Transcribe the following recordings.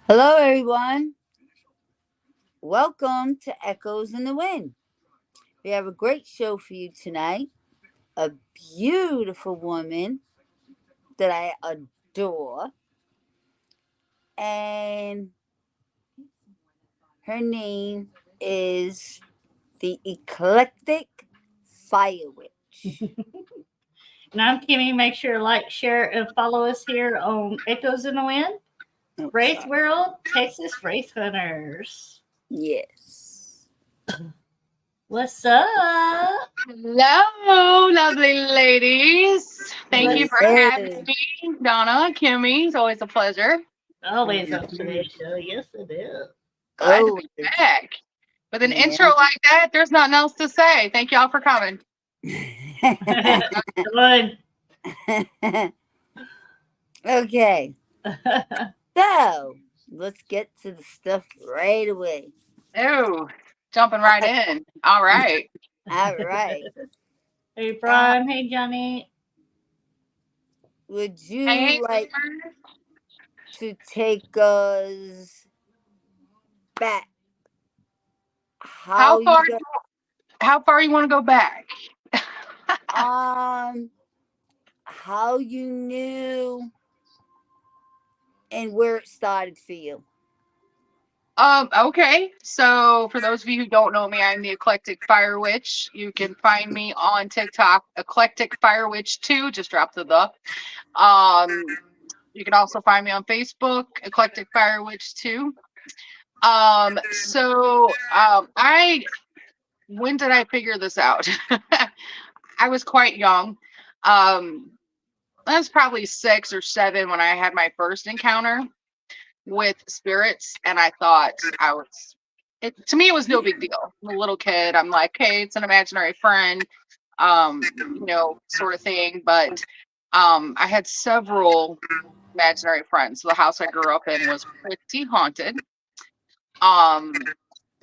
Hello, everyone. Welcome to Echoes in the Wind. We have a great show for you tonight. A beautiful woman that I adore, and her name is the Eclectic Fire Witch. And I'm Kimmy. Make sure to like, share, and follow us here on Echoes in the Wind, Oh, Wraith sorry. World, Texas Wraith Hunters. Yes. What's up? Hello, lovely ladies. Thank you What's for having Yes. me, Donna, Kimmy. It's always a pleasure. always on Mhm. today's show? Yes, it is. Glad to Oh, be back. With an intro yeah. like that, there's nothing else to say. Thank y'all for coming. Good. Okay. So, let's get to the stuff right away. Oh, jumping right in. All right. All right. Hey, Uh, Brian. Hey, Johnny. would Hey, you like to take us back? How how you far? got? How far you want to go back? Um, how you knew and where it started for you? Okay. So for those of you who don't know me, I'm the Eclectic Fire Witch. You can find me on TikTok, Eclectic Fire Witch 2, just drop the. You can also find me on Facebook, Eclectic Fire Witch 2. I when did I figure this out? I was quite young. Um, I was probably 6 or 7 when I had my first encounter with spirits, and I thought I was. It, to me, it was no big deal. I'm a little kid. I'm like, hey, it's an imaginary friend, sort of thing. But I had several imaginary friends. So the house I grew up in was pretty haunted. Um,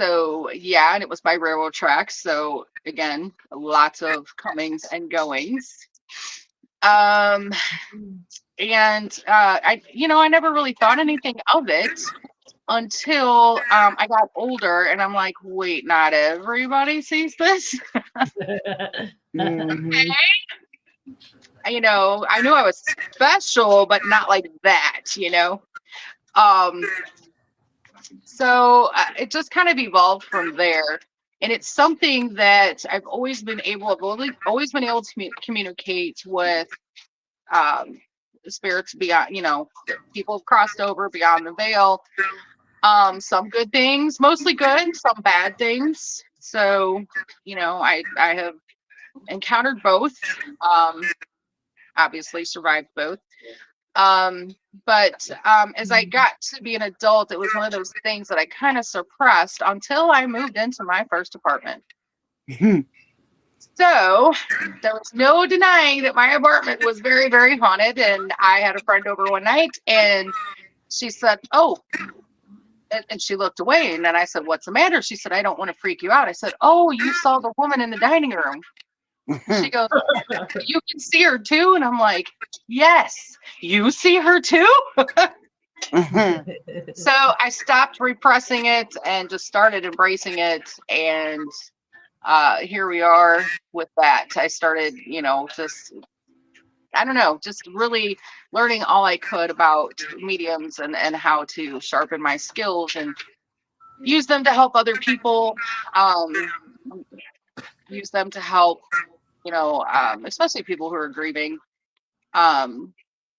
so yeah, and it was by railroad tracks. So again, lots of comings and goings. Um, I never really thought anything of it until I got older, and I'm like, wait, not everybody sees this. Mm-hmm. I knew I was special, but not like that. Um, so it just kind of evolved from there. And it's something that I've always been able to communicate with um, spirits beyond, people have crossed over beyond the veil. Some good things, mostly good, some bad things. So, I have encountered both. Um, Obviously survived both. But as I got to be an adult, it was one of those things that I kind of suppressed until I moved into my first apartment. So there was no denying that my apartment was very, very haunted. And I had a friend over one night, and she said, "Oh," and she looked away. And then I said, "What's the matter?" She said, "I don't want to freak you out." I said, "Oh, you saw the woman in the dining room." She goes, "You can see her too?" And I'm like, "Yes, you see her too?" So I stopped repressing it and just started embracing it. And here we are with that. I started, I don't know, just really learning all I could about mediums and how to sharpen my skills and use them to help other people, um, use them to help, especially people who are grieving. Um,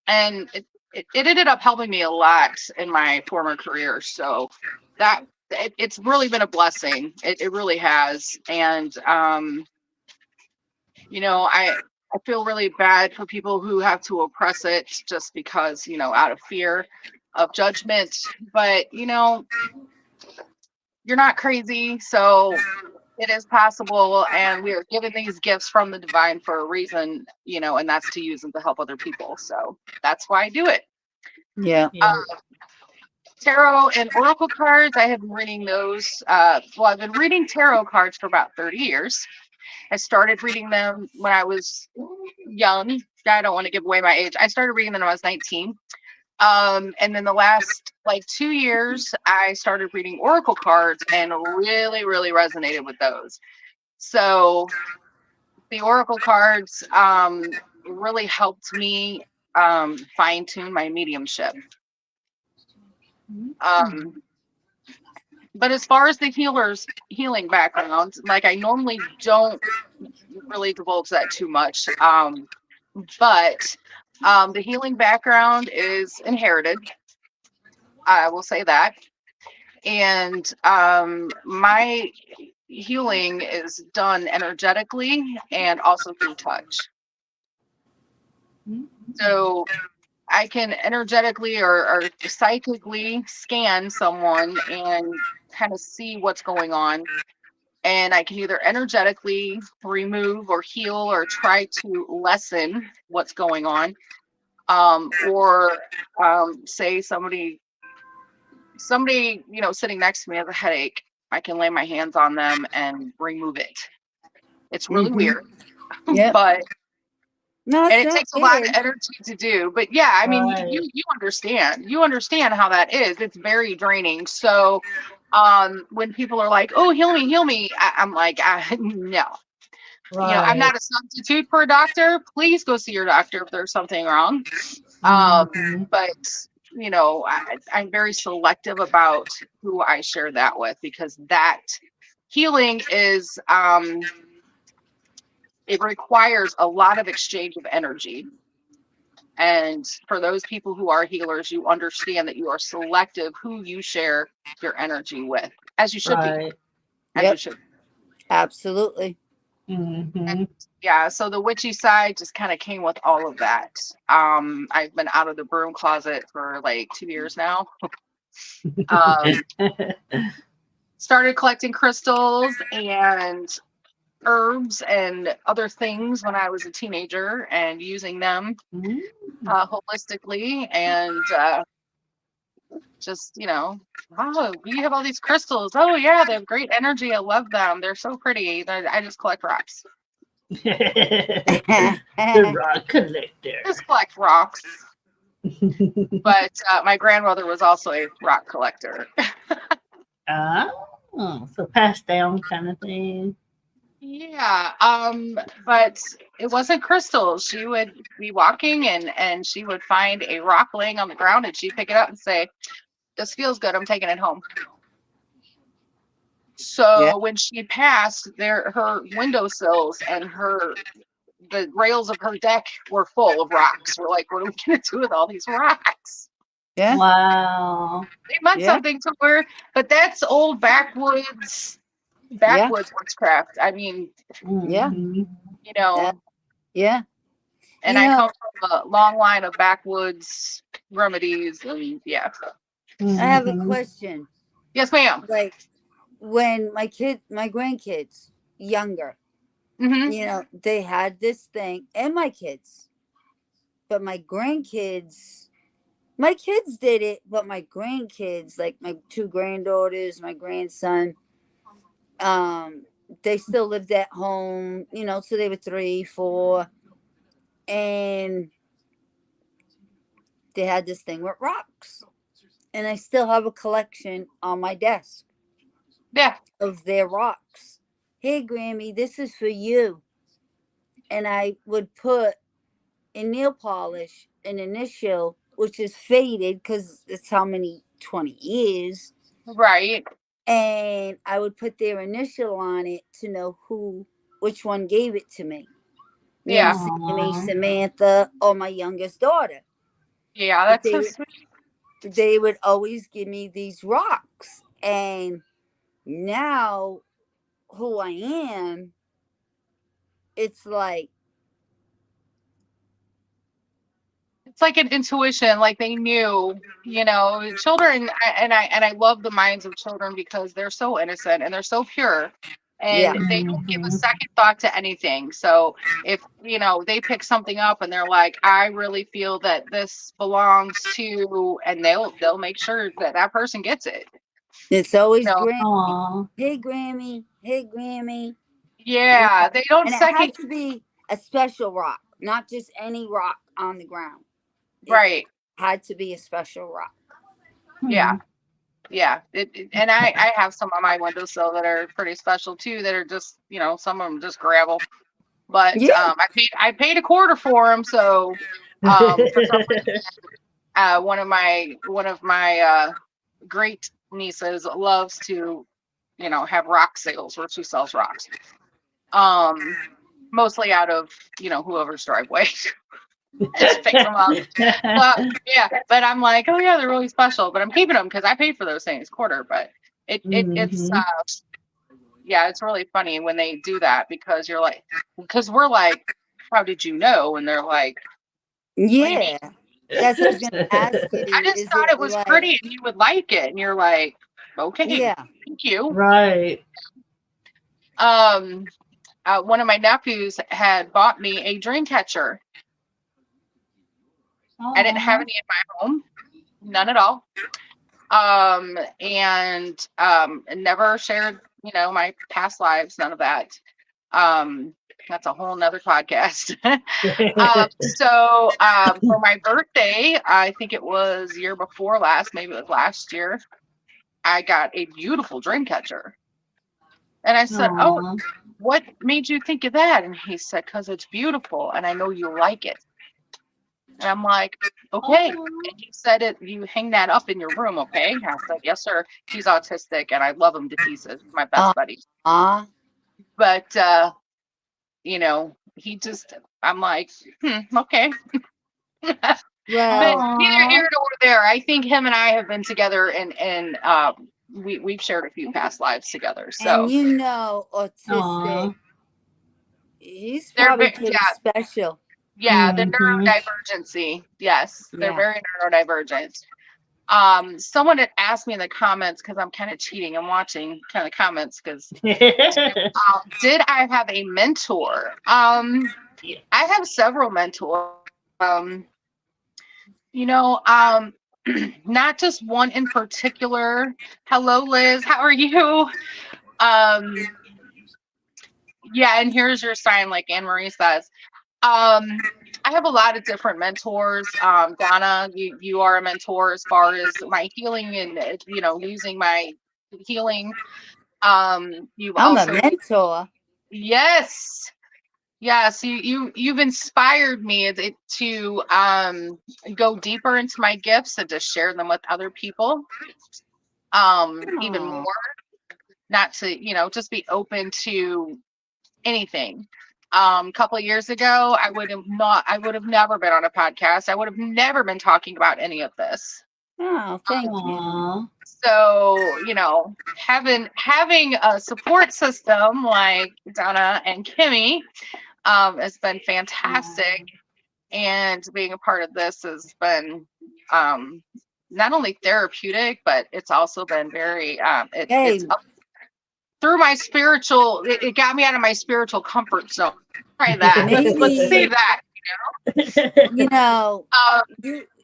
and it ended up helping me a lot in my former career. So it's really been a blessing. It really has. And, I feel really bad for people who have to oppress it just because, out of fear of judgment. But, you're not crazy. So it is possible. And we are given these gifts from the divine for a reason, and that's to use them to help other people. So that's why I do it. Yeah. Uh, Yeah. Tarot and oracle cards, I have been reading those. I've been reading tarot cards for about 30 years. I started reading them when I was young. I don't want to give away my age. I started reading them when I was 19. And then the last like 2 years, I started reading oracle cards and really, really resonated with those. So the oracle cards really helped me fine tune my mediumship. Um, but as far as the healing background, like I normally don't really divulge that too much. But the healing background is inherited. I will say that. And my healing is done energetically and also through touch. So I can energetically or psychically scan someone and kind of see what's going on. And I can either energetically remove or heal or try to lessen what's going on. Or say somebody, sitting next to me has a headache. I can lay my hands on them and remove it. It's really Mm-hmm. weird, Yep. but No, and it's it not takes a lot of weird. energy to do. But yeah, I mean, Right. you understand. You understand how that is. It's very draining. So when people are like, "Oh, heal me," I'm like, no. I'm Right. not a substitute for a doctor. Please go see your doctor if there's something wrong. Mhm. But I'm very selective about who I share that with, because that healing is it requires a lot of exchange of energy. And for those people who are healers, you understand that you are selective who you share your energy with, as you should be, Right. as you Yep. should. Absolutely. And Mhm. yeah, so the witchy side just kind of came with all of that. I've been out of the broom closet for like 2 years now. Um, Started collecting crystals and herbs and other things when I was a teenager and using them Mm. holistically, and just, oh, you have all these crystals. Oh, yeah, they have great energy. I love them. They're so pretty. I just collect rocks. The rock collector. Just collect rocks. But my grandmother was also a rock collector. So passed down kind of thing. Yeah, but it wasn't crystals. She would be walking and she would find a rock laying on the ground and she'd pick it up and say, "This feels good. I'm taking it home." Yeah. So when she passed, her windowsills and the rails of her deck were full of rocks. We're like, what are we gonna do with all these rocks? Yeah. Wow. They meant Yeah. something to her, but that's old Yeah. backwoods witchcraft. I mean, Yeah. Mhm. you Yeah. know, Yeah. and You I know, come from a long line of backwoods remedies, and yeah. I have a Mhm. question. Yes, ma'am. Like when my grandkids, younger, Hmm. they had this thing, and my kids, but my kids did it, but my grandkids, like my two granddaughters, my grandson, um, they still lived at home, so they were 3, 4, and they had this thing with rocks. And I still have a collection on my desk Yeah. of their rocks. Hey, Grammy, this is for you. And I would put in nail polish an initial, which is faded because it's how many 20 years. Right. And I would put their initial on it to know which one gave it to me. Yeah. Sammy, Aw. Samantha, or my youngest daughter. Yeah. But That's so sweet. they would always give me these rocks. And now who I am, it's like, It's like an intuition, like they knew, children, and I love the minds of children because they're so innocent and they're so pure, and yeah, they don't give a Mhm. second thought to anything. So if they pick something up and they're like, I really feel that this belongs to, and they'll make sure that that person gets it. it's You always know, Grammy. Aw. Hey, Grammy. Hey, Grammy. yeah, they don't And it second. had to be a special rock, not just any rock on the ground. It Right. had to be a special rock. Yeah. Yeah. And I have some on my windowsill that are pretty special too, that are just, some of them just gravel. But Yeah. I paid a quarter for them. So for some reason, one of my great nieces loves to, have rock sales where she sells rocks. Mostly out of, whoever's driveway. Just picks them up. But yeah, but I'm like, oh yeah, they're really special. But I'm keeping them because I paid for those things quarter. But it's yeah, it's really funny when they do that because you're like, because we're like, how did you know? And they're like, what do you mean? Yeah. That's what I was going to ask I you. just Is thought it it was like, pretty and you would like it. And you're like, okay, yeah. thank you. Right. One of my nephews had bought me a dream catcher. I didn't have Aw. any in my home, none at all. And never shared, my past lives, none of that. That's a whole nother podcast. So for my birthday, I think it was year before last, maybe it was last year, I got a beautiful dream catcher. And I said, oh, Aw. what made you think of that? And he said, because it's beautiful and I know you like it. And I'm like, okay. Aw. And he said, you hang that up in your room, okay? I said, yes, sir. He's autistic and I love him to pieces. He's my best buddy. But he just, I'm like, okay. But Well, neither Aw. here nor there. I think him and I have been together and we've shared a few past lives together. and So autistic, Aw. he's they're probably pretty yeah, special. yeah, the Mhm. neurodivergency. Yes, they're Yeah. very neurodivergent. Someone had asked me in the comments because I'm kind of cheating. I'm watching kind of comments because did I have a mentor? Yeah. I have several mentors. Um, you know, um, not just one in particular. Hello, Liz. How are you? Um, yeah, and here's your sign, like Anne Marie says. I have a lot of different mentors. Donna, you are a mentor as far as my healing and using my healing. You've I'm a also mentor. yes, yes, you've inspired me to go deeper into my gifts and to share them with other people. Even Aw. more, not to just be open to anything. A couple of years ago, I would have never been on a podcast. I would have never been talking about any of this. Oh, thank you. Aw. So, having a support system like Donna and Kimmy has been fantastic. And being a part of this has been not only therapeutic, but it's also been very Hey, it's through my spiritual, it got me out of my spiritual comfort zone. Try that. Let's say maybe that. you know Um,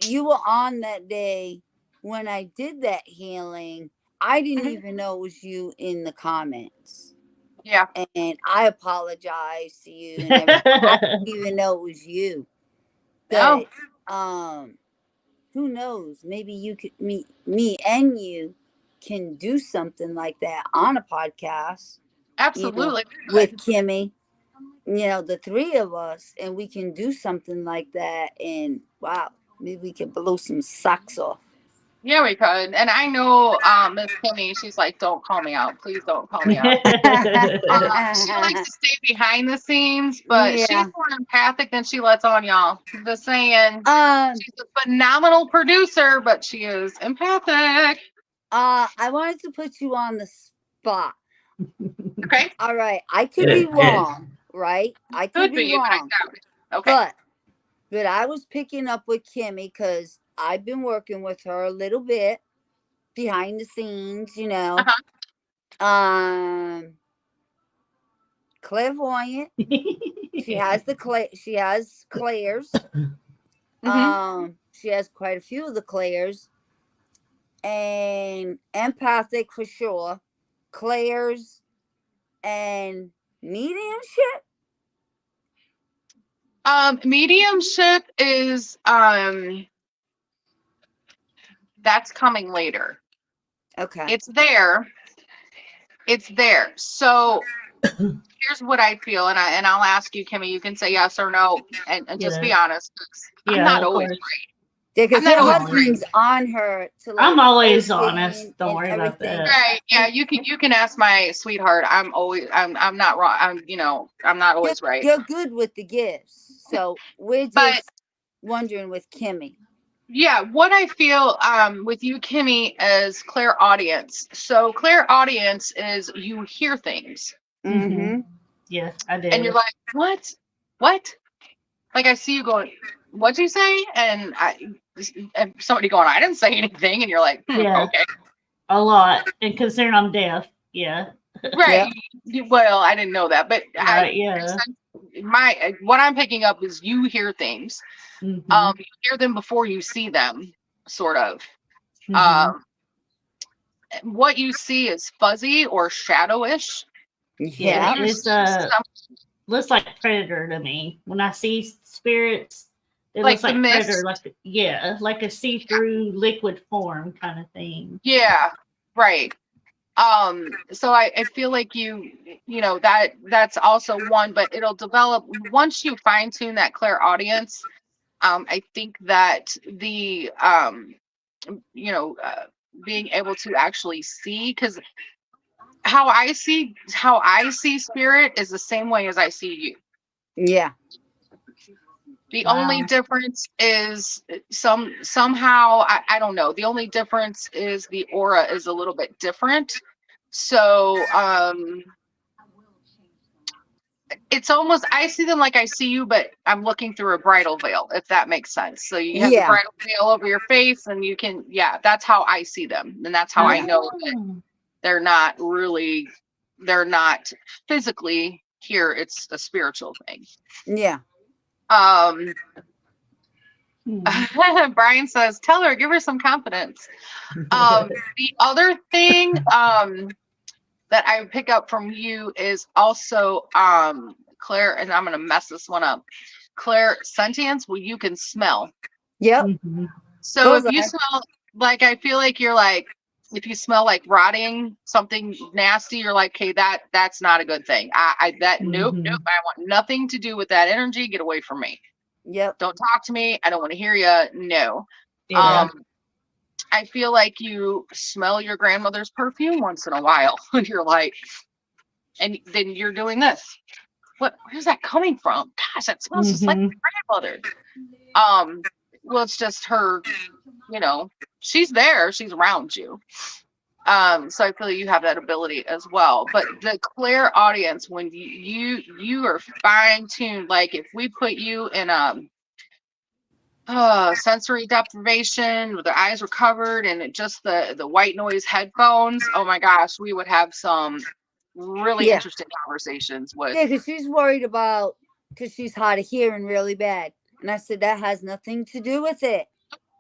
you were on that day when I did that healing. I didn't mhm. even know it was you in the comments, Yeah. and I apologize to you and everything. I didn't even know it was you. No, But who knows? Maybe you could me and you can do something like that on a podcast. You know, absolutely. with Kimmy. The three of us, and we can do something like that. And wow, maybe we can blow some socks off. Yeah, we could. And I know Miss Kimmy, she's like, don't call me out. Please don't call me out. She likes to stay behind the scenes, but she's Yeah. more empathic than she lets on, y'all. Just saying. Um. She's a phenomenal producer, but she is empathic. I wanted to put you on the spot. Okay. All right. I could be wrong. Right. I could Could be be, but I wrong. doubt it. Okay. But I was picking up with Kimmy because I've been working with her a little bit behind the scenes. Uh-huh. Clairvoyant. She has she has clairs. Mm-hmm. She has quite a few of the clairs, and empathic for sure. Clairs and mediumship. Mediumship is That's coming later. Okay. It's there. It's there. So here's what I feel, and I'll ask you, Kimmy. You can say yes or no, and just be Yeah. honest. 'Cause I'm Yeah, not of always course. right. Yeah, I'm because not her always I'm right. husband's on her to like I'm always coaching honest. Don't and worry about everything. that. Right. Yeah, And you can ask my sweetheart. I'm not wrong. I'm not you're, always right. you're good with the gifts. So we're But just wondering with Kimmy. yeah, what I feel with you, Kimmy, is clairaudience. So clairaudience is you hear things Mm-hmm. Yeah, I and you're do. like, what? What? Like I see you going, what'd you say? And somebody going, I didn't say anything, and you're like, Yeah, okay. a lot. And considering I'm deaf, yeah. Right. Yep. Well, I didn't know that, but Right, yeah. what I'm picking up is you hear things. Mm-hmm. You hear them before you see them, sort of. Mm-hmm. Um, what you see is fuzzy or shadowish. Yeah, Yeah. You it's see some looks like predator to me. When I see spirits, it looks like the like predator, mist. like a see-through liquid form kind of thing. Yeah, right. So I feel like that's also one, but it'll develop once you fine tune that clairaudience. I think that the you know uh, being able to actually see, because how I see spirit is the same way as I see you. Yeah. The only Wow. difference is somehow I don't know. The only difference is the aura is a little bit different. So it's almost, I see them like I see you, but I'm looking through a bridal veil, if that makes sense. So you have the Yeah. bridal veil over your face, and you can, yeah, that's how I see them, and that's how I Yeah. know that Oh. they're not really, they're not physically here. It's a spiritual thing. Yeah. Um, Hmm. Brian says, tell her, give her some confidence. The other thing that I would pick up from you is also Claire, and I'm gonna mess this one up. Claire sentience, well, you can smell. Yep. Mhm. So if you Bullseye. smell, like, I feel like you're like, if you smell like rotting something nasty, you're like, okay, that's not a good thing. Nope, Mhm. I want nothing to do with that energy. Get away from me. Yep. Don't talk to me. I don't want to hear you. No. Yeah. Yep. Um, I feel like you smell your grandmother's perfume once in a while, and you're like, and then you're doing this. Where's that coming from? Gosh, that smells just like Mhm. my grandmother. Well, it's just her, you know, she's there, she's around you. So I feel you have that ability as well. But the clear audience, when you are fine tuned, like if we put you in sensory deprivation, where the eyes were covered and just the white noise headphones, oh my gosh, we would have some really Yeah. interesting conversations with Yeah, because she's worried about because she's hard of hearing really bad. And I said that has nothing to do with it.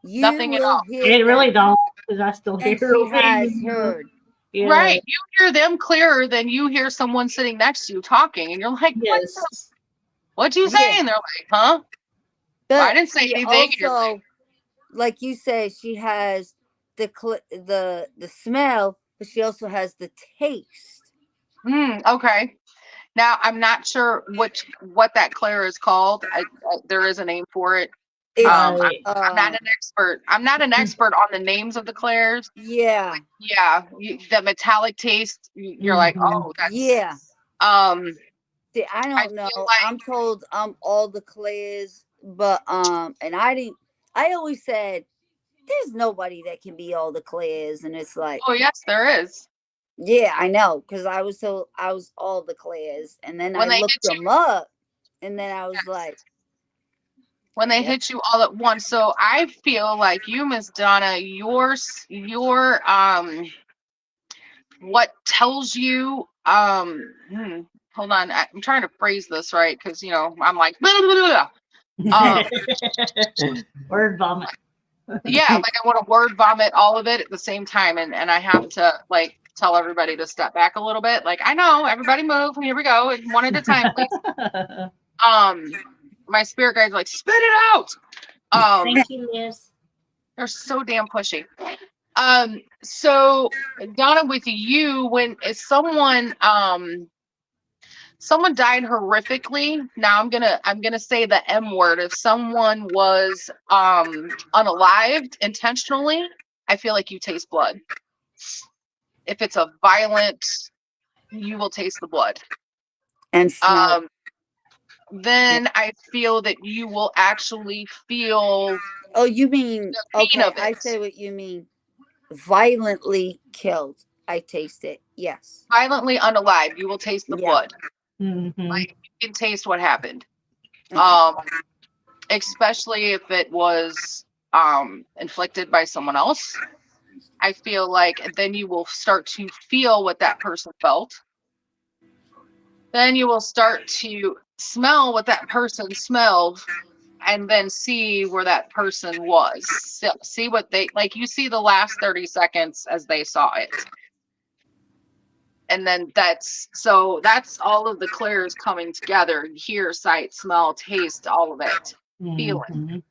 You nothing at will all. hear It really them. don't, because I still hear And she okay. has heard. Yeah. Right. You hear them clearer than you hear someone sitting next to you talking. And you're like, Yes. what'd you say? Yeah. And they're like, huh? Well, I But didn't say she anything. And you're like, also, like you say, she has the smell, but she also has the taste. okay. Now I'm not sure what that Claire is called. There is a name for it. It's Right. I'm not an expert. I'm not an expert on the names of the Claires. yeah. Yeah, the metallic taste. You're like, Mhm. oh, that's. Yeah. Um, See, I I don't know. feel like I'm told I'm all the clays, but and I didn't. I always said there's nobody that can be all the clays, and it's like, oh yes, there is. yeah, I know, because I was told I was all the clays, and then When I they looked hit you, them up, and then I was yes. like, When they yep, hit you all at once. So I feel like you, Miss Donna, your what tells you hold on, I'm trying to phrase this right, because I'm like blah, blah, blah, blah. Word vomit. Yeah, like I want to word vomit all of it at the same time, and I have to like tell everybody to step back a little bit. Like, I know, everybody move, and here we go, and one at a time, please. Um, my spirit guide's like, spit it out. Thank you, Miss. They're so damn pushy. So Donna, with you, when is someone someone died horrifically, now I'm gonna say the M word. If someone was unalived intentionally, I feel like you taste blood. If it's a violent, you will taste the blood. And smell. Then I feel that you will actually feel Oh, you mean, the pain okay, of I it. say what you mean. Violently killed. I taste it. Yes. Violently unalive, you will taste the Yeah. blood. Mm-hmm. Like you can taste what happened. Okay. Especially if it was inflicted by someone else. I feel like then you will start to feel what that person felt. Then you will start to smell what that person smelled and then see where that person was. See what they like. You see the last 30 seconds as they saw it. And then that's all of the clairs coming together: hear, sight, smell, taste, all of it, feeling.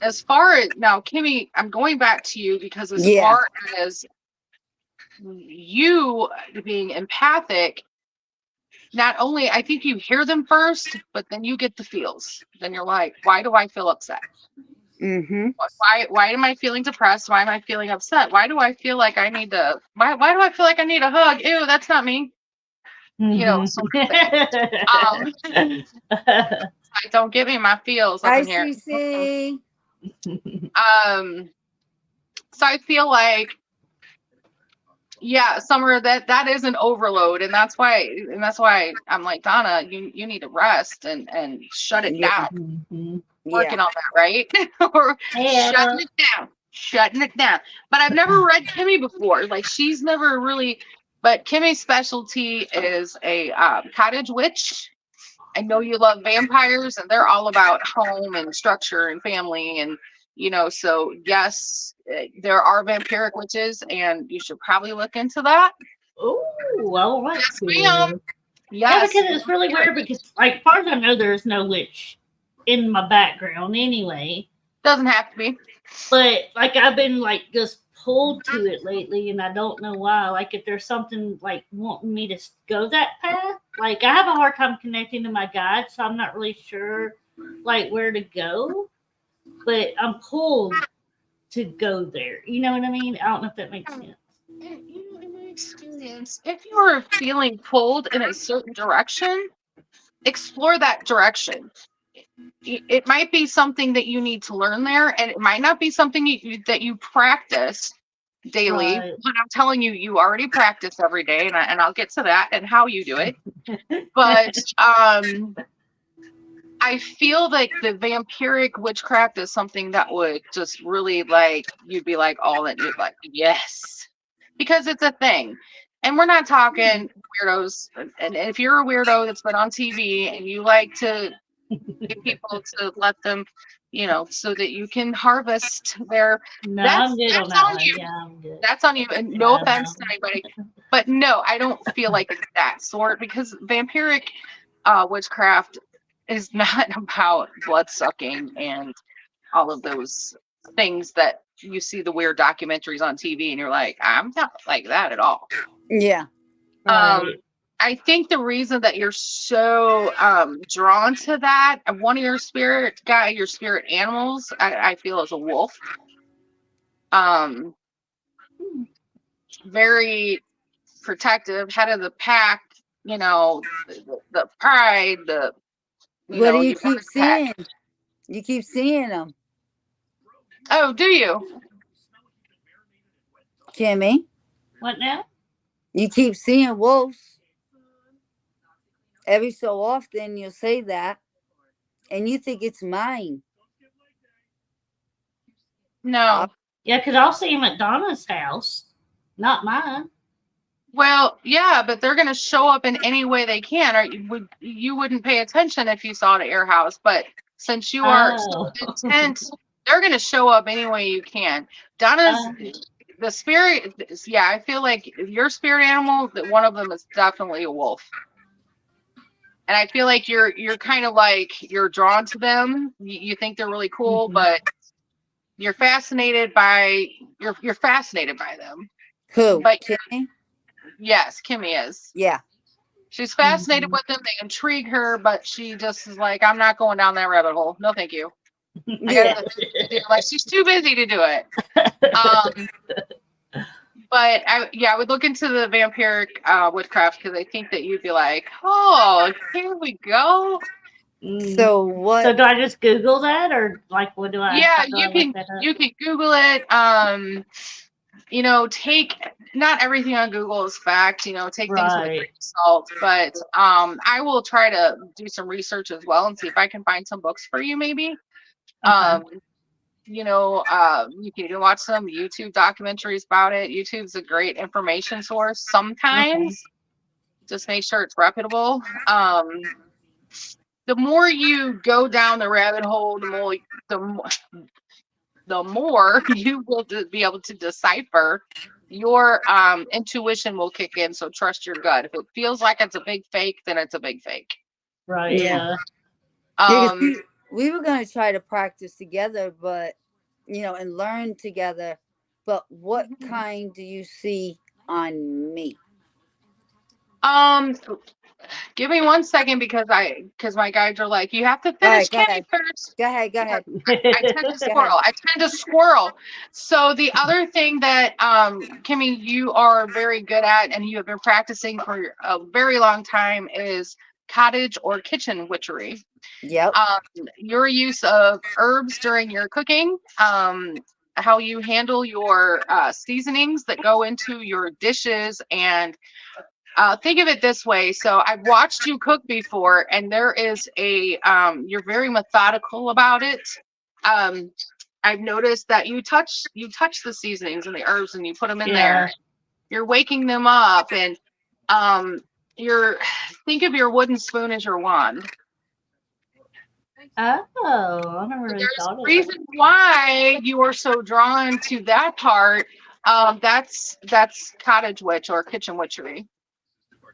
As far as now, Kimmy, I'm going back to you because as Yeah. far as you being empathic, not only I think you hear them first, but then you get the feels. Then you're like, why do I feel upset? Mm-hmm. Why am I feeling depressed? Why am I feeling upset? Why do I feel like I need to why do I feel like I need a hug? Ew, that's not me. You know, sort of thing. Don't give me my feels up Hi, in here. Cece. So I feel like, yeah, Summer, that is an overload, and that's why I'm like, Donna, you need to rest and shut it Yeah. down. Yeah. Working on that, right? Or shutting it down. But I've never read Kimmy before. Like she's never really. But Kimmy's specialty is a cottage witch. I know you love vampires, and they're all about home and structure and family, and so yes, there are vampiric witches, and you should probably look into that. Oh, all right. Yes, ma'am. Yeah, Yes. because it's really weird because, like, far as I know, there's no witch in my background anyway. Doesn't have to be. But, like, I've been, like, just pulled to it lately, and I don't know why. Like, if there's something, like, wanting me to go that path, like, I have a hard time connecting to my guides, so I'm not really sure, like, where to go. But I'm pulled to go there. You know what I mean? I don't know if that makes sense. And in my experience, if you are feeling pulled in a certain direction, explore that direction. It might be something that you need to learn there, and it might not be something that you practice daily. Right. But I'm telling you, you already practice every day, and I'll get to that and how you do it. But I feel like the vampiric witchcraft is something that would just really like you'd be like all that you'd like yes, because it's a thing. And we're not talking weirdos. And if you're a weirdo that's been on TV and you like to get people to let them, so that you can harvest their No, that's I'm good on that's that on one. you. Yeah, I'm good. That's on you. And no Yeah, offense to anybody. But no, I don't feel like it's that sort because vampiric witchcraft is not about blood sucking and all of those things that you see the weird documentaries on TV and you're like, I'm not like that at all. Yeah. right. I think the reason that you're so drawn to that, and one of your spirit animals, I feel is a wolf. Very protective, head of the pack, the pride, What do you you keep pack. seeing? You keep seeing them, Oh, do you? Kimmy. What now? You keep seeing wolves. Every so often you'll say that, and you think it's mine. No. Yeah, because I'll see him at Donna's house, not mine. Well, yeah, but they're going to show up in any way they can, or you wouldn't pay attention if you saw it at your house. But since you are so intent, they're going to show up any way you can. Donna's the spirit. Yeah, I feel like your spirit animal, that one of them is definitely a wolf. And I feel like you're kind of like you're drawn to them. You think they're really cool, but you're fascinated by you're fascinated by them. Who? But Timmy? yes, Kimmy is. Yeah. She's fascinated with them. They intrigue her, but she just is like, I'm not going down that rabbit hole. No, thank you. I got Yeah. other things to do. Like she's too busy to do it. But I would look into the vampiric woodcraft because I think that you'd be like, oh, here we go. So what? So do I just Google that, or like what do I? Yeah, How do I look that up? you can Google it. You know, take not everything on Google is fact. You know, take things with a grain of salt. But I will try to do some research as well and see if I can find some books for you, maybe. Okay. You know, you can even watch some YouTube documentaries about it. YouTube's a great information source sometimes. Just make sure it's reputable. The more you go down the rabbit hole, the more you will be able to decipher. Your intuition will kick in. So trust your gut. If it feels like it's a big fake, then it's a big fake. Right. Yeah. Yeah. We were going to try to practice together, but and learn together. But what kind do you see on me? Give me 1 second because my guides are like, you have to finish Kimmy first. Go ahead. I tend to squirrel. So the other thing that Kimmy, you are very good at and you have been practicing for a very long time is cottage or kitchen witchery. Yep. Your use of herbs during your cooking, how you handle your seasonings that go into your dishes, and think of it this way. So I've watched you cook before, and there is you're very methodical about it. I've noticed that you touch the seasonings and the herbs and you put them in there. You're waking them up, and think of your wooden spoon as your wand. Oh, I never really There's thought a of reason why you are so drawn to that part. That's cottage witch or kitchen witchery.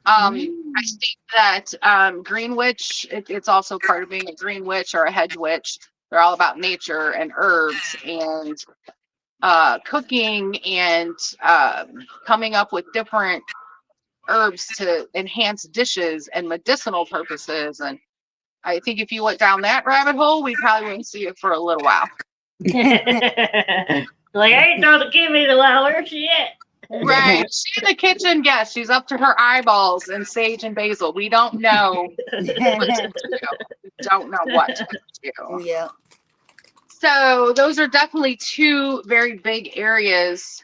I think that green witch, it's also part of being a green witch or a hedge witch. They're all about nature and herbs and cooking and coming up with different herbs to enhance dishes and medicinal purposes. And I think if you went down that rabbit hole, we probably wouldn't see it for a little while. Like, I ain't told to give me the while. Where's she at? Right. She's in the kitchen. Yes, she's up to her eyeballs in sage and basil. We don't know what to do. We don't know what to do. Yeah. So those are definitely two very big areas.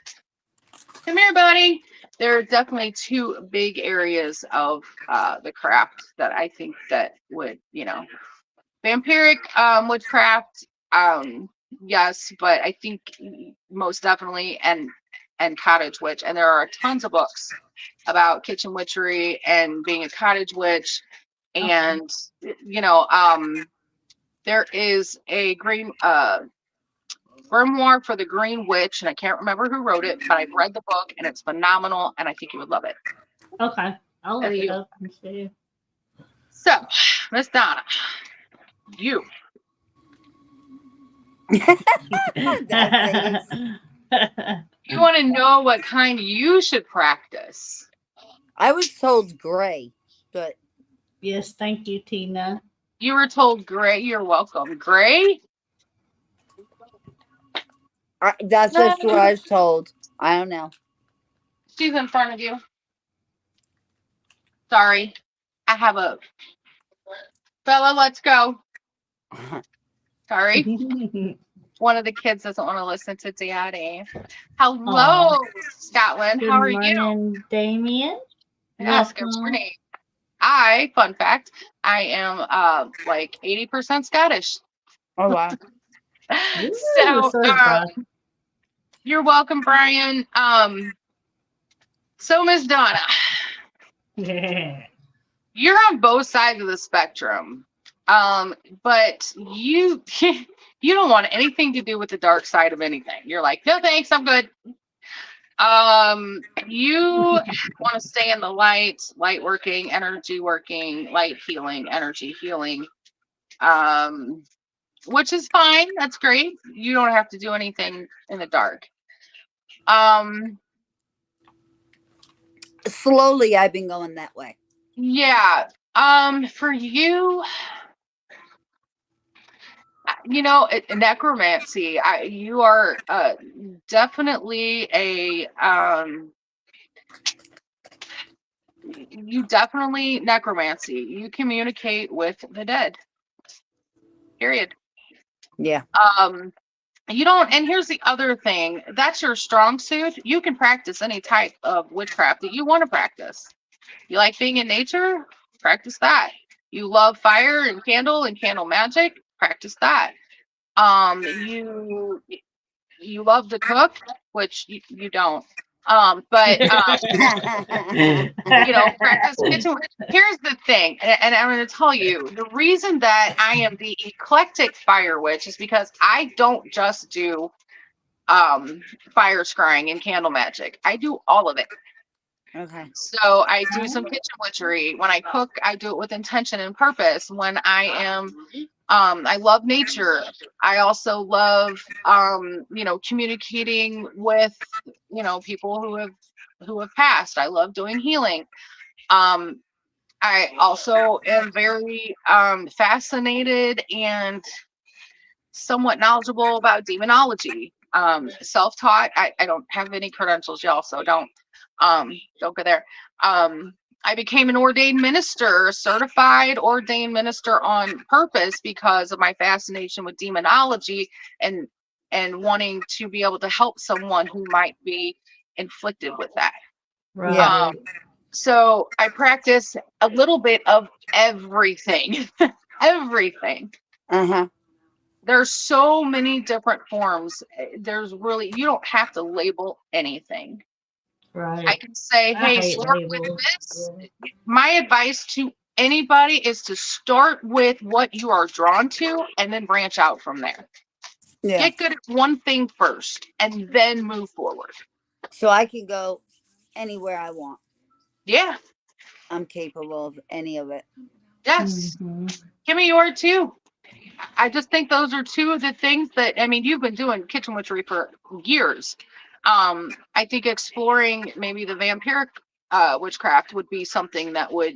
Come here, buddy. There are definitely two big areas of the craft that I think that would, vampiric woodcraft, yes, but I think most definitely and cottage witch. And there are tons of books about kitchen witchery and being a cottage witch. And there is a green grimoire for the Green Witch, and I can't remember who wrote it, but I've read the book and it's phenomenal, and I think you would love it. Okay, I'll look it up and see. So, Miss Donna, you. You want to know what kind you should practice? I was told gray, but yes, thank you, Tina. You were told gray. You're welcome. Gray? That's just what I was told. I don't know. She's in front of you. Sorry. I have a Bella, let's go. Sorry. One of the kids doesn't want to listen to Daddy. Hello, Scotland. How are you? Good morning, Damien. Yes, good morning. Fun fact, I am like 80% Scottish. Oh, wow. So you're welcome, Brian. So Miss Donna, you're on both sides of the spectrum. But you don't want anything to do with the dark side of anything. You're like, no thanks, I'm good. You want to stay in the light working, energy working, light healing, energy healing. Which is fine. That's great. You don't have to do anything in the dark. Um, Slowly, I've been going that way. yeah. For you, necromancy. You are definitely you definitely necromancy. You communicate with the dead. Period. Yeah. Um, you don't, and here's the other thing. That's your strong suit. You can practice any type of witchcraft that you want to practice. You like being in nature? Practice that. You love fire and candle magic? Practice that. You love to cook, which you don't. But practice kitchen. Here's the thing, and I'm going to tell you the reason that I am the eclectic fire witch is because I don't just do fire scrying and candle magic. I do all of it. Okay. So I do some kitchen witchery. When I cook, I do it with intention and purpose. When I am, I love nature. I also love, communicating with, people who have passed. I love doing healing. I also am very fascinated and somewhat knowledgeable about demonology. Self-taught. I don't have any credentials, y'all, so don't go there. I became an ordained minister, a certified ordained minister on purpose because of my fascination with demonology and wanting to be able to help someone who might be inflicted with that. Right. So I practice a little bit of everything. Everything. Uh-huh. There's so many different forms. You don't have to label anything. Right. I can say, I hey, hate start with labels. this. My advice to anybody is to start with what you are drawn to and then branch out from there. Yeah. Get good at one thing first and then move forward. So I can go anywhere I want. Yeah. I'm capable of any of it. Yes. Mm-hmm. Give me your two. I just think those are two of the things that, you've been doing kitchen witchery for years. I think exploring maybe the vampiric witchcraft would be something that would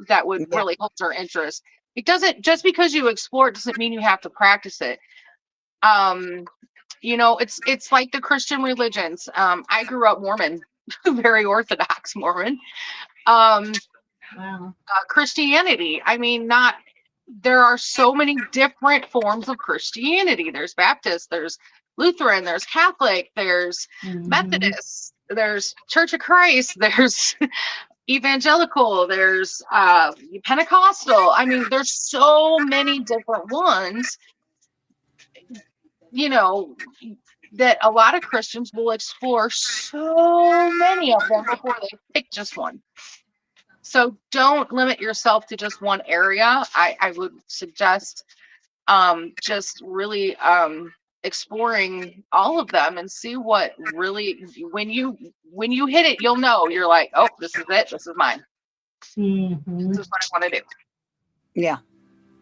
Yeah. really hold your interest. It doesn't, just because you explore it doesn't mean you have to practice it. It's like the Christian religions. I grew up Mormon, very Orthodox Mormon. Wow. Christianity. There are so many different forms of Christianity. There's Baptist, there's Lutheran, there's Catholic, there's Methodist, there's Church of Christ, there's evangelical, there's Pentecostal. There's so many different ones, that a lot of Christians will explore so many of them before they pick just one. So don't limit yourself to just one area. I would suggest just really exploring all of them and see what really, when you hit it, you'll know. You're like, oh, this is it. This is mine. Mm-hmm. This is what I want to do. Yeah.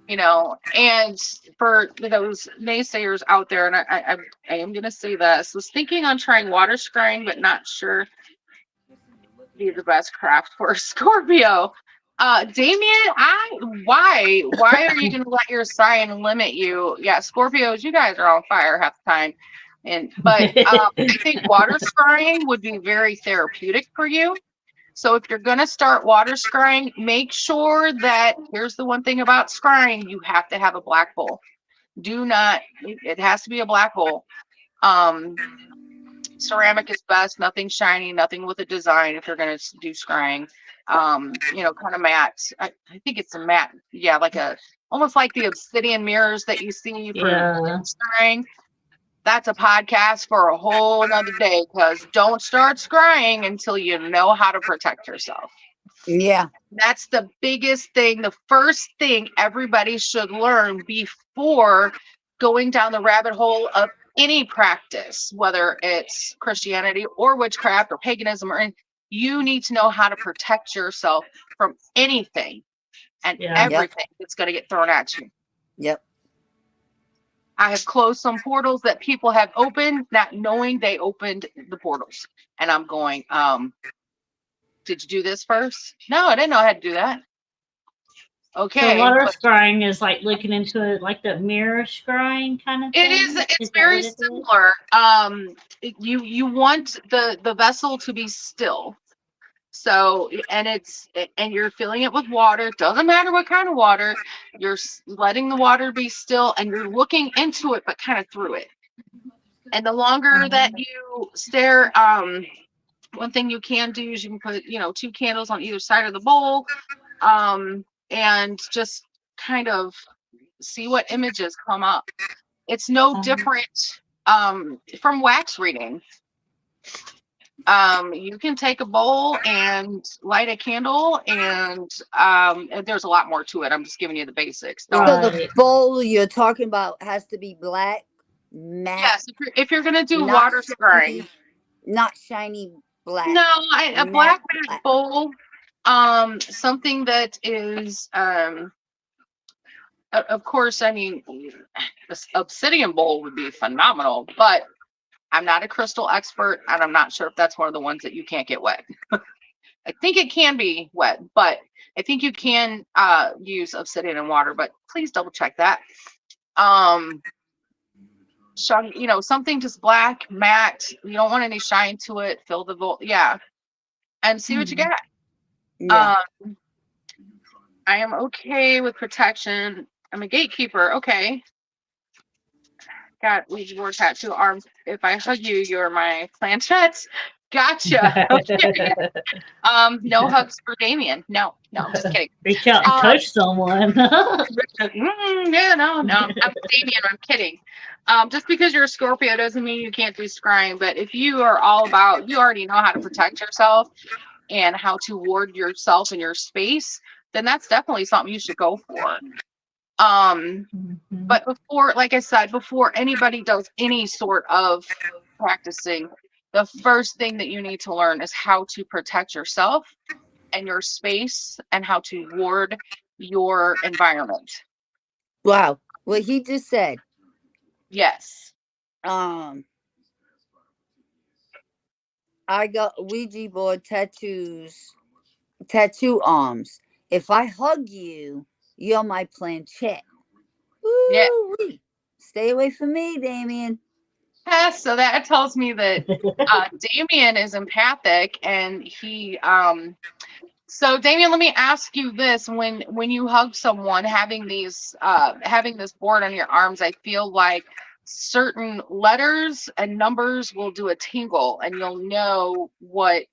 And for those naysayers out there, and I am going to say this, was thinking on trying water scrying, but not sure be the best craft for Scorpio. Damien, why are you going to let your sign limit you? Yeah, Scorpios, you guys are on fire half the time. But I think water scrying would be very therapeutic for you. So if you're going to start water scrying, make sure that, here's the one thing about scrying, you have to have a black bowl. It has to be a black bowl. Ceramic is best, nothing shiny, nothing with a design if you're going to do scrying. Kind of matte. I think it's a matte. Yeah, almost like the obsidian mirrors that you see for scrying. That's a podcast for a whole nother day, because don't start scrying until you know how to protect yourself. Yeah. That's the biggest thing. The first thing everybody should learn before going down the rabbit hole of any practice, whether it's Christianity or witchcraft or paganism or anything, you need to know how to protect yourself from anything and Yeah. Yep. everything that's going to get thrown at you. Yep. I have closed some portals that people have opened, not knowing they opened the portals. And I'm going, did you do this first? No, I didn't know how to do that. So Okay. water But scrying is like looking into it, like the mirror scrying kind of it thing. is, it's Is that very what it is? similar. You want the vessel to be still. So, and you're filling it with water. It doesn't matter what kind of water. You're letting the water be still, and you're looking into it, but kind of through it. And the longer that you stare, one thing you can do is you can put, 2 candles on either side of the bowl, and just kind of see what images come up. It's no different from wax reading. You can take a bowl and light a candle, and there's a lot more to it. I'm just giving you the basics. So Don't. the Right. bowl you're talking about has to be black, matte, Yes, if you're gonna do not water shiny, scrying. not shiny black, No, a matte black mat black. bowl, something that is, of course, I mean, this obsidian bowl would be phenomenal, but I'm not a crystal expert, and I'm not sure if that's one of the ones that you can't get wet. I think it can be wet, but I think you can use obsidian and water, but please double check that. Something just black, matte. You don't want any shine to it. Fill the bowl, yeah, and see what you get. Yeah. I am okay with protection. I'm a gatekeeper. Okay. Got Ouija board tattoo arms. If I hug you, you're my planchette. Gotcha. Okay. No hugs for Damien. No, I'm just kidding. Reach out and touch someone. Yeah, no. I'm Damien. I'm kidding. Just because you're a Scorpio doesn't mean you can't do scrying. But if you are all about, you already know how to protect yourself and how to ward yourself in your space, then that's definitely something you should go for. But before, like I said, before anybody does any sort of practicing, the first thing that you need to learn is how to protect yourself and your space and how to ward your environment. Wow. What he just said. Yes. I got Ouija board tattoo arms. If I hug you, you're my planchette. Yeah. Woo-wee. Stay away from me, Damien. So that tells me that Damien is empathic, and he so Damien, let me ask you this. When you hug someone, having this board on your arms, I feel like certain letters and numbers will do a tingle, and you'll know what,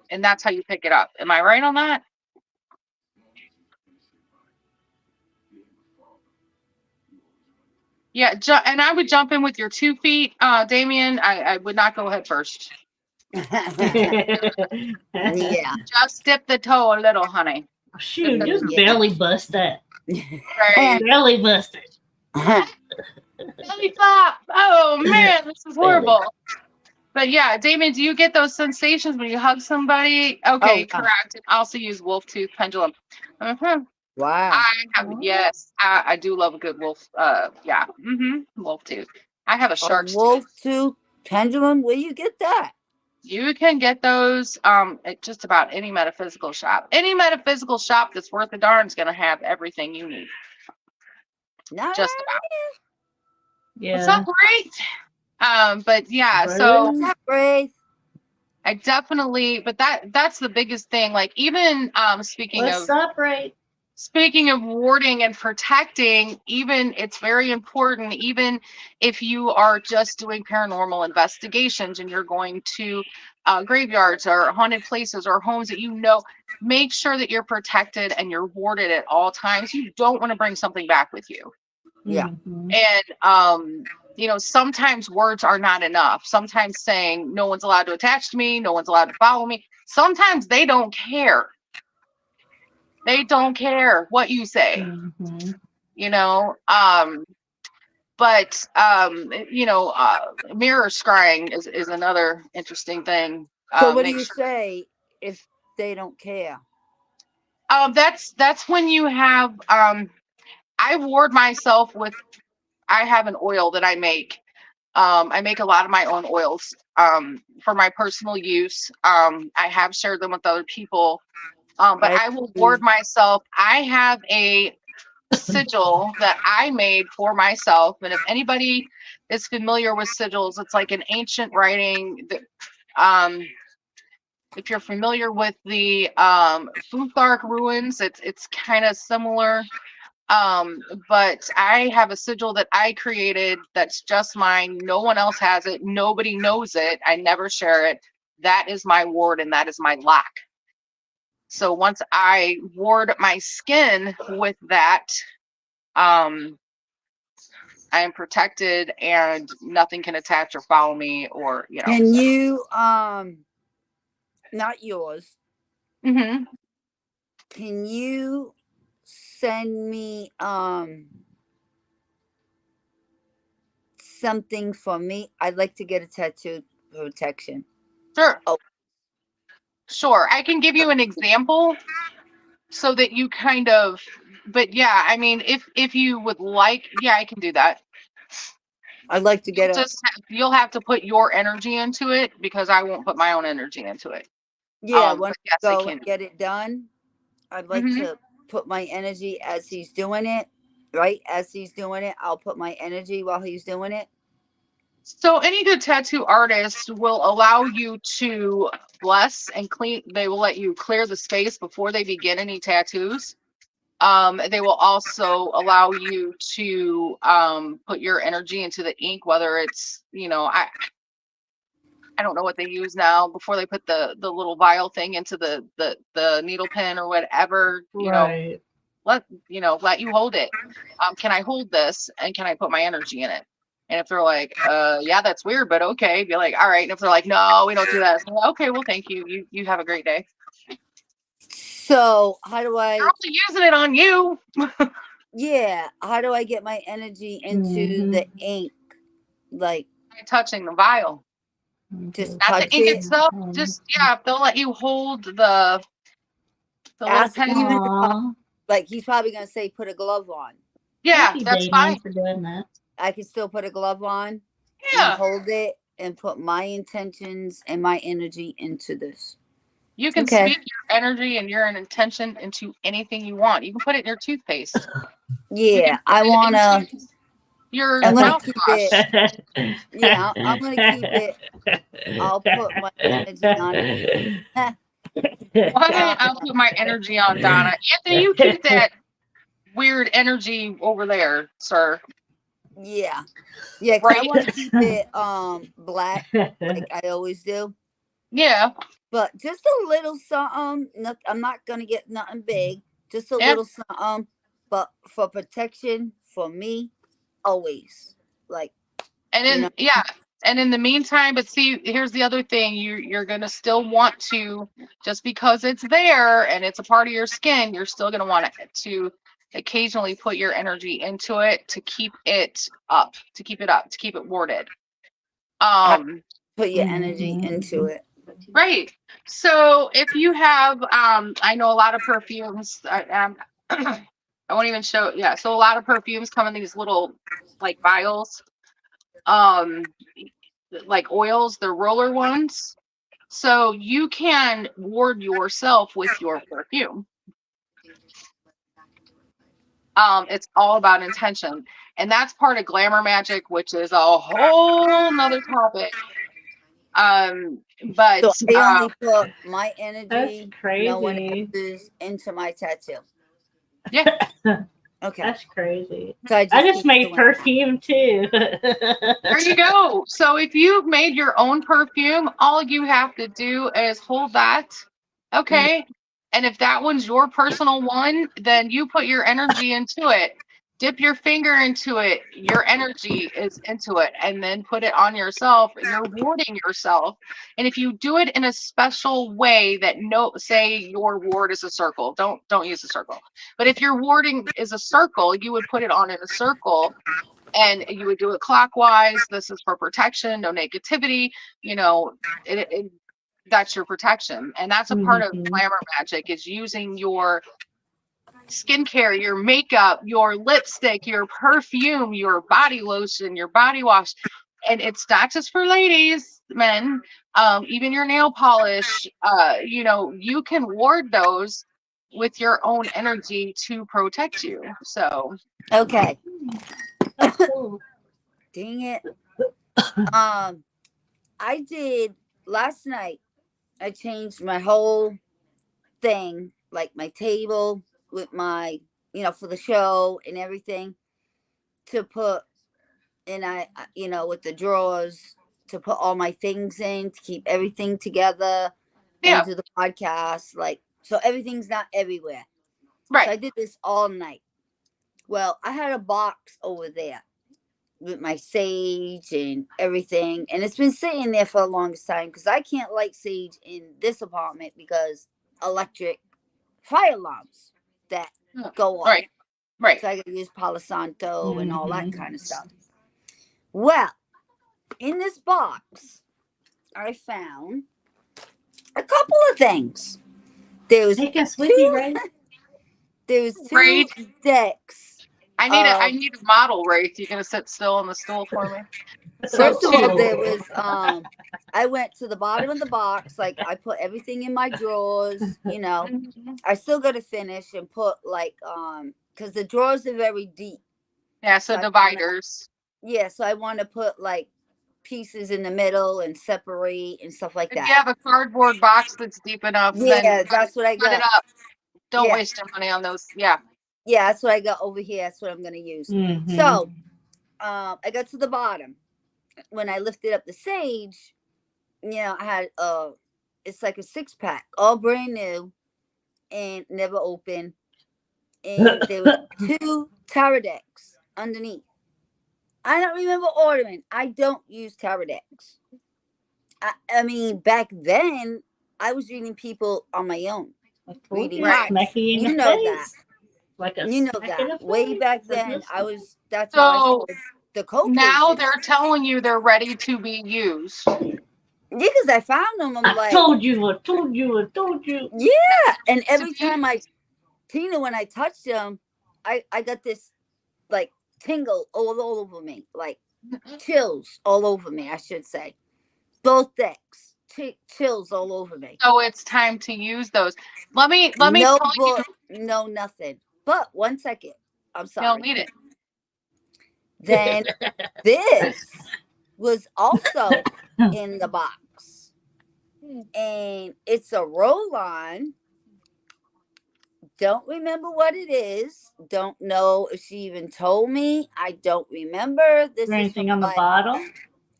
and that's how you pick it up. Am I right on that? Yeah, and I would jump in with your 2 feet, Damien. I would not go head first. Yeah. Just dip the toe a little, honey. Shoot, Dip just Yeah. belly bust that. Right. Belly bust it. Belly flop. Oh man, this is horrible. But yeah, Damien, do you get those sensations when you hug somebody? Okay, yeah. correct. And also use wolf tooth pendulum. Wow. I have, yes, I do love a good wolf. Yeah. Wolf tooth. I have a A shark's wolf tooth. tooth pendulum? Where you get that? You can get those at just about any metaphysical shop. Any metaphysical shop that's worth a darn is going to have everything you need. Nice. Just about. Yeah. What's up, great? But yeah, Right. so What's up, Grace? I definitely, but that's the biggest thing. Like, even speaking What's of up, Ray? warding and protecting, even it's very important, even if you are just doing paranormal investigations and you're going to graveyards or haunted places or homes that make sure that you're protected and you're warded at all times. You don't want to bring something back with you. Yeah. And sometimes words are not enough. Sometimes saying no one's allowed to attach to me, no one's allowed to follow me. Sometimes they don't care. They don't care what you say. But mirror scrying is another interesting thing. So what do Make you sure. say if they don't care? That's when you have. I ward myself with. I have an oil that I make. I make a lot of my own oils for my personal use. I have shared them with other people, but I I will ward myself. I have a sigil that I made for myself, and if anybody is familiar with sigils, it's like an ancient writing that. Um, if you're familiar with the Futhark ruins, it's kind of similar. But I have a sigil that I created that's just mine. No one else has it. Nobody knows it. I never share it. That is my ward and that is my lock. So once I ward my skin with that, I am protected and nothing can attach or follow me or, Can so. you not yours? Mm-hmm. Can you send me something for me? I'd like to get a tattoo protection. Sure. Oh, Sure. I can give you an example so that you kind of, but yeah, I mean, if you would like, yeah, I can do that. I'd like to get a. You'll have to put your energy into it because I won't put my own energy into it. Yeah, when But I yes, I go and can. get it done, I'd like Hmm. to put my energy as he's doing it. Right as he's doing it, I'll put my energy while he's doing it. So any good tattoo artist will allow you to bless and clean. They will let you clear the space before they begin any tattoos. They will also allow you to put your energy into the ink, whether it's, I don't know what they use now before they put the little vial thing into the needle pen or whatever, Right. let you hold it. Can I hold this and can I put my energy in it? And if they're like, yeah, that's weird, but okay, be like, all right. And if they're like, no, we don't do that, like, okay, well, thank you. You have a great day. So how do They're I? only using it on you. Yeah, how do I get my energy into the ink? Like By touching the vial, just not the touch ink it. itself. Just yeah, they'll let you hold the little Ask pen. even if Aw. like he's probably gonna say put a glove on. Thank Yeah, you, that's fine. Damien, for doing that. I can still put a glove on and Yeah. hold it and put my intentions and my energy into this. You can Okay. speak your energy and your intention into anything you want. You can put it in your toothpaste. You can Yeah, put I it wanna. into your I'm gonna keep it. mouthwash. Yeah, I'm gonna keep it. I'll put my energy on it. Why don't I put my energy on Donna? Anthony, you keep that weird energy over there, sir. Yeah, yeah, because I Right? want to keep it black like I always do. Yeah. But just a little something. I'm not gonna get nothing big. Just a Yeah. little something. But for protection, for me, always. Like And you know. then yeah. And in the meantime, but see, here's the other thing. You're gonna still want to, just because it's there and it's a part of your skin, you're still gonna want to occasionally put your energy into it to keep it up, to keep it warded. I Um, put your energy into it. right. So if you have, I know a lot of perfumes. I won't even show. Yeah. So a lot of perfumes come in these little like vials, um, like oils. They're roller ones. So you can ward yourself with your perfume. It's all about intention, and that's part of glamour magic, which is a whole nother topic. But So I only put my That's energy, no one crazy. else's, into my tattoo. yeah. Okay. That's crazy. So I I just just keep made doing it. perfume too. There you go. So if you've made your own perfume, all you have to do is hold that. Yeah. Okay. And if that one's your personal one, then you put your energy into it. Dip your finger into it. Your energy is into it. And then put it on yourself. You're warding yourself. And if you do it in a special way that say your ward is a circle. Don't use a circle. But if your warding is a circle, you would put it on in a circle and you would do it clockwise. This is for protection, no negativity. You know, that's your protection, and that's a part of glamour magic, is using your skincare, your makeup, your lipstick, your perfume, your body lotion, your body wash. And it's not just for ladies, men, even your nail polish. You know, you can ward those with your own energy to protect you. So Okay. That's cool. Dang it. I did last night. I changed my whole thing, like my table with my, for the show and everything, to put, and with the drawers to put all my things in to keep everything together and yeah, do the podcast, like, so everything's not everywhere. So right. I did this all night. Well, I had a box over there with my sage and everything, and it's been sitting there for the longest time because I can't light sage in this apartment because electric fire alarms that go off. Right, right. So I gotta use Palo Santo and all that kind of stuff. Well, in this box, I found a couple of things. There's Take us with you, Ray. There's two Right. decks. I need a model, Wraith. You gonna sit still on the stool for me? First of all, there was I went to the bottom of the box, like I put everything in my drawers, I still gotta finish and put like because the drawers are very deep. Yeah, so dividers. So I want to put like pieces in the middle and separate and stuff like If that. you have a cardboard box that's deep enough, then that's what I cut got. it up. Don't waste your money on those. Yeah. Yeah, that's what I got over here. That's what I'm gonna use. So I got to the bottom. When I lifted up the sage, I had it's like a 6-pack, all brand new and never open. And there were 2 tarot decks underneath. I don't remember ordering. I don't use tarot decks. I mean, back then I was reading people on my own. Reading Right. cards. You know that. Like a You know that. Way back then, that's how I started the cold now cases. they're telling you they're ready to be used. Yeah, because I found them. I'm like, I told you. Yeah, and every time Tina, when I touched them, I got this like tingle all over me, like chills all over me, I should say. Both decks, chills all over me. So it's time to use those. Let me No tell book, no nothing. But 1 second, I'm sorry. You'll need it. Then this was also in the box, and it's a roll-on. Don't remember what it is. Don't know if she even told me. I don't remember. This Is there anything is on the bottom?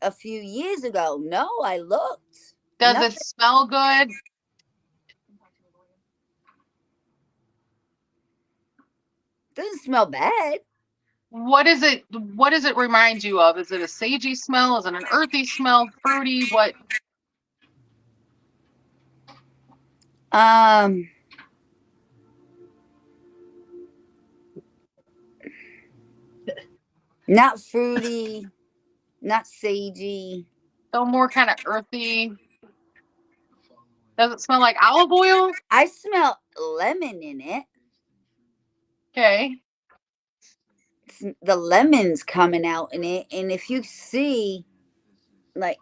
A few years ago. No, I looked. Does it smell good? Doesn't smell bad. What does it remind you of? Is it a sagey smell? Is it an earthy smell? Fruity? What? Not fruity, not sagey. So more kind of earthy. Does it smell like olive oil? I smell lemon in it. Okay. The lemon's coming out in it, and if you see, like,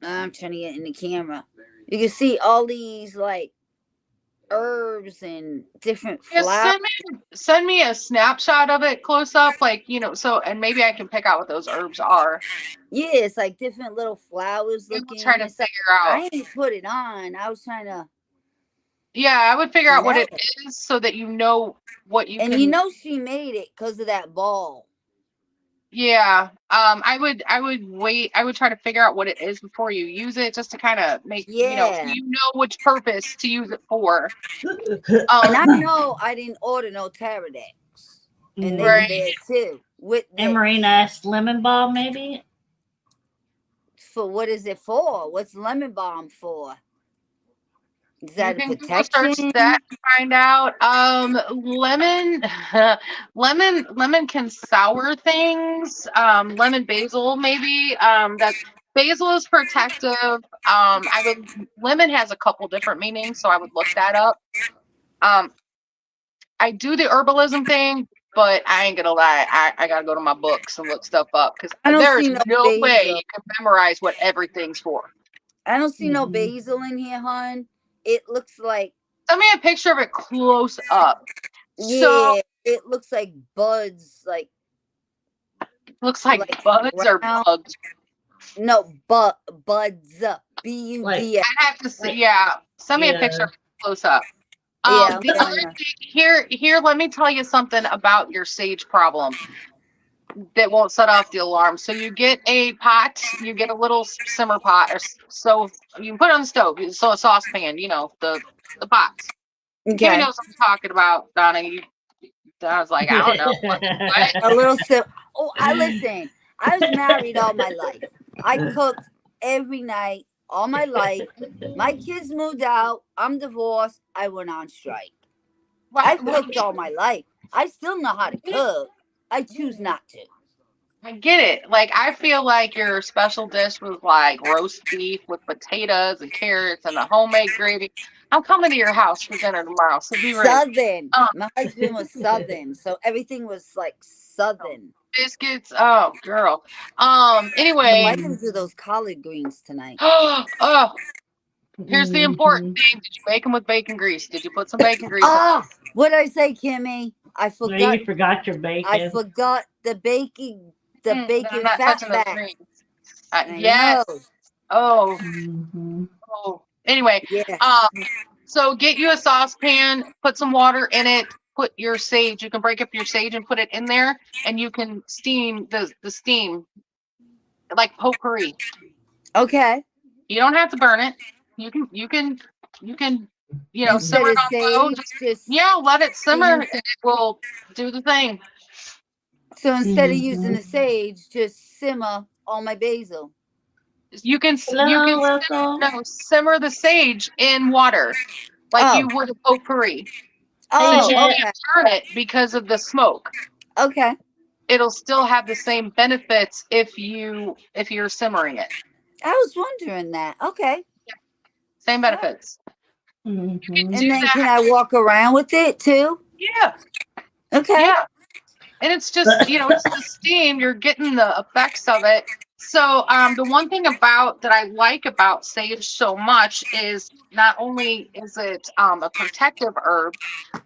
I'm trying to get in the camera, you can see all these like herbs and different flowers. Send me a snapshot of it close up, like, so, and maybe I can pick out what those herbs are. Yeah, it's like different little flowers looking. Trying to figure out. I didn't put it on. I was trying to. Yeah, I would figure out what it is so that you know what you can. And she made it because of that ball. Yeah. I would wait. I would try to figure out what it is before you use it, just to kind of make, you know which purpose to use it for. And I know I didn't order no tarot decks. And they were there too. And Marina asked lemon balm, maybe? For what is it for? What's lemon balm for? Is You that a can Google search protection? that to find out. Lemon, lemon can sour things. Lemon basil, maybe. That basil is protective. Lemon has a couple different meanings, so I would look that up. Um, I do the herbalism thing, but I ain't gonna lie, I gotta go to my books and look stuff up because I don't there's see no no way basil. you can memorize what everything's for. I don't see no Mhm. basil in here, hon. It looks like, Send me a picture of it close up. So yeah, it looks like buds, looks like buds or brown. bugs. No, buds. Like, Buds. I have to see. Yeah, send me a picture yeah. of it close up. Yeah, I'm The other gonna. thing here, let me tell you something about your sage problem that won't set off the alarm. So you get a pot, you get a little simmer pot, or so you can put it on the stove. So a saucepan, the pots. Kimmy Okay. knows what I'm talking about, Donna. I was like, I don't know what. A little sip. Oh, I listen. I was married all my life. I cooked every night all my life. My kids moved out. I'm divorced. I went on strike. I cooked all my life. I still know how to cook. I choose not to. I get it. Like, I feel like your special dish was like roast beef with potatoes and carrots and a homemade gravy. I'm coming to your house for dinner tomorrow, so be ready. Southern. Um, My husband was Southern, so everything was like Southern. biscuits. Oh, girl. I Anyway, might do those collard greens tonight. oh, here's the important Mhm. thing. Did you make them with bacon grease? Did you put some bacon grease on? Ah, what did I say, Kimmy? I No, forgot. you forgot your I bacon. forgot the baking. The Then I'm bacon not fat touching those back. greens. I Yes. know. Oh, Mhm. oh. Anyway, Yes. um, so get you a saucepan, put some water in it, put your sage. You can break up your sage and put it in there, and you can steam the steam like potpourri. Okay. You don't have to burn it. You can Instead simmer it of on low. sage, Just just let it simmer, and steam. it will do the thing. So instead of using the Mhm. sage, just simmer all my basil. You can Hello, welcome. simmer the sage in water like Oh. you would a potpourri, Hey, but Oh. you Jet. Okay. can't turn it because of the smoke. Okay. It'll still have the same benefits if you're simmering it. I was wondering that. Okay. Same All right. benefits. You can do And then can that. I walk around with it too? Yeah, Okay. yeah. And it's just, it's the steam. You're getting the effects of it. So, the one thing about that I like about sage so much is not only is it a protective herb,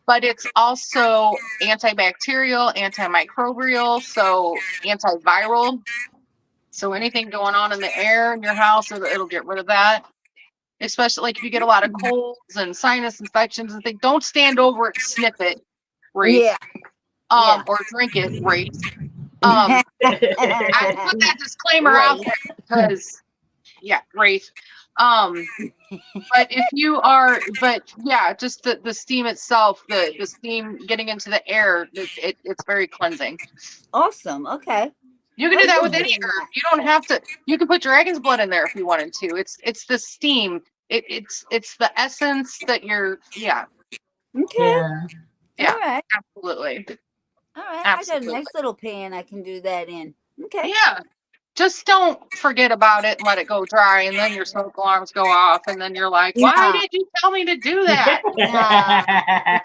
but it's also antibacterial, antimicrobial, so antiviral. So anything going on in the air in your house, it'll get rid of that. Especially like if you get a lot of colds and sinus infections and things, don't stand over it and sniff it, Rafe. Yeah. Yeah. Or drink it, Rafe. I put that disclaimer out Right. there because, yeah, Rafe. Um, but if you are, but yeah, just the steam itself, the steam getting into the air, it's very cleansing. Awesome. Okay. You can I do was that with any wondering herb. that. You don't have to. You can put dragon's blood in there if you wanted to. It's the steam. It's the essence that you're. Yeah, Okay. Yeah. All yeah, right. absolutely, All right. I got a absolutely. nice little pan I can do that in. Okay. Yeah, just don't forget about it and let it go dry, and then your smoke alarms go off, and then you're like, "Why Nah. did you tell me to do that?" Nah.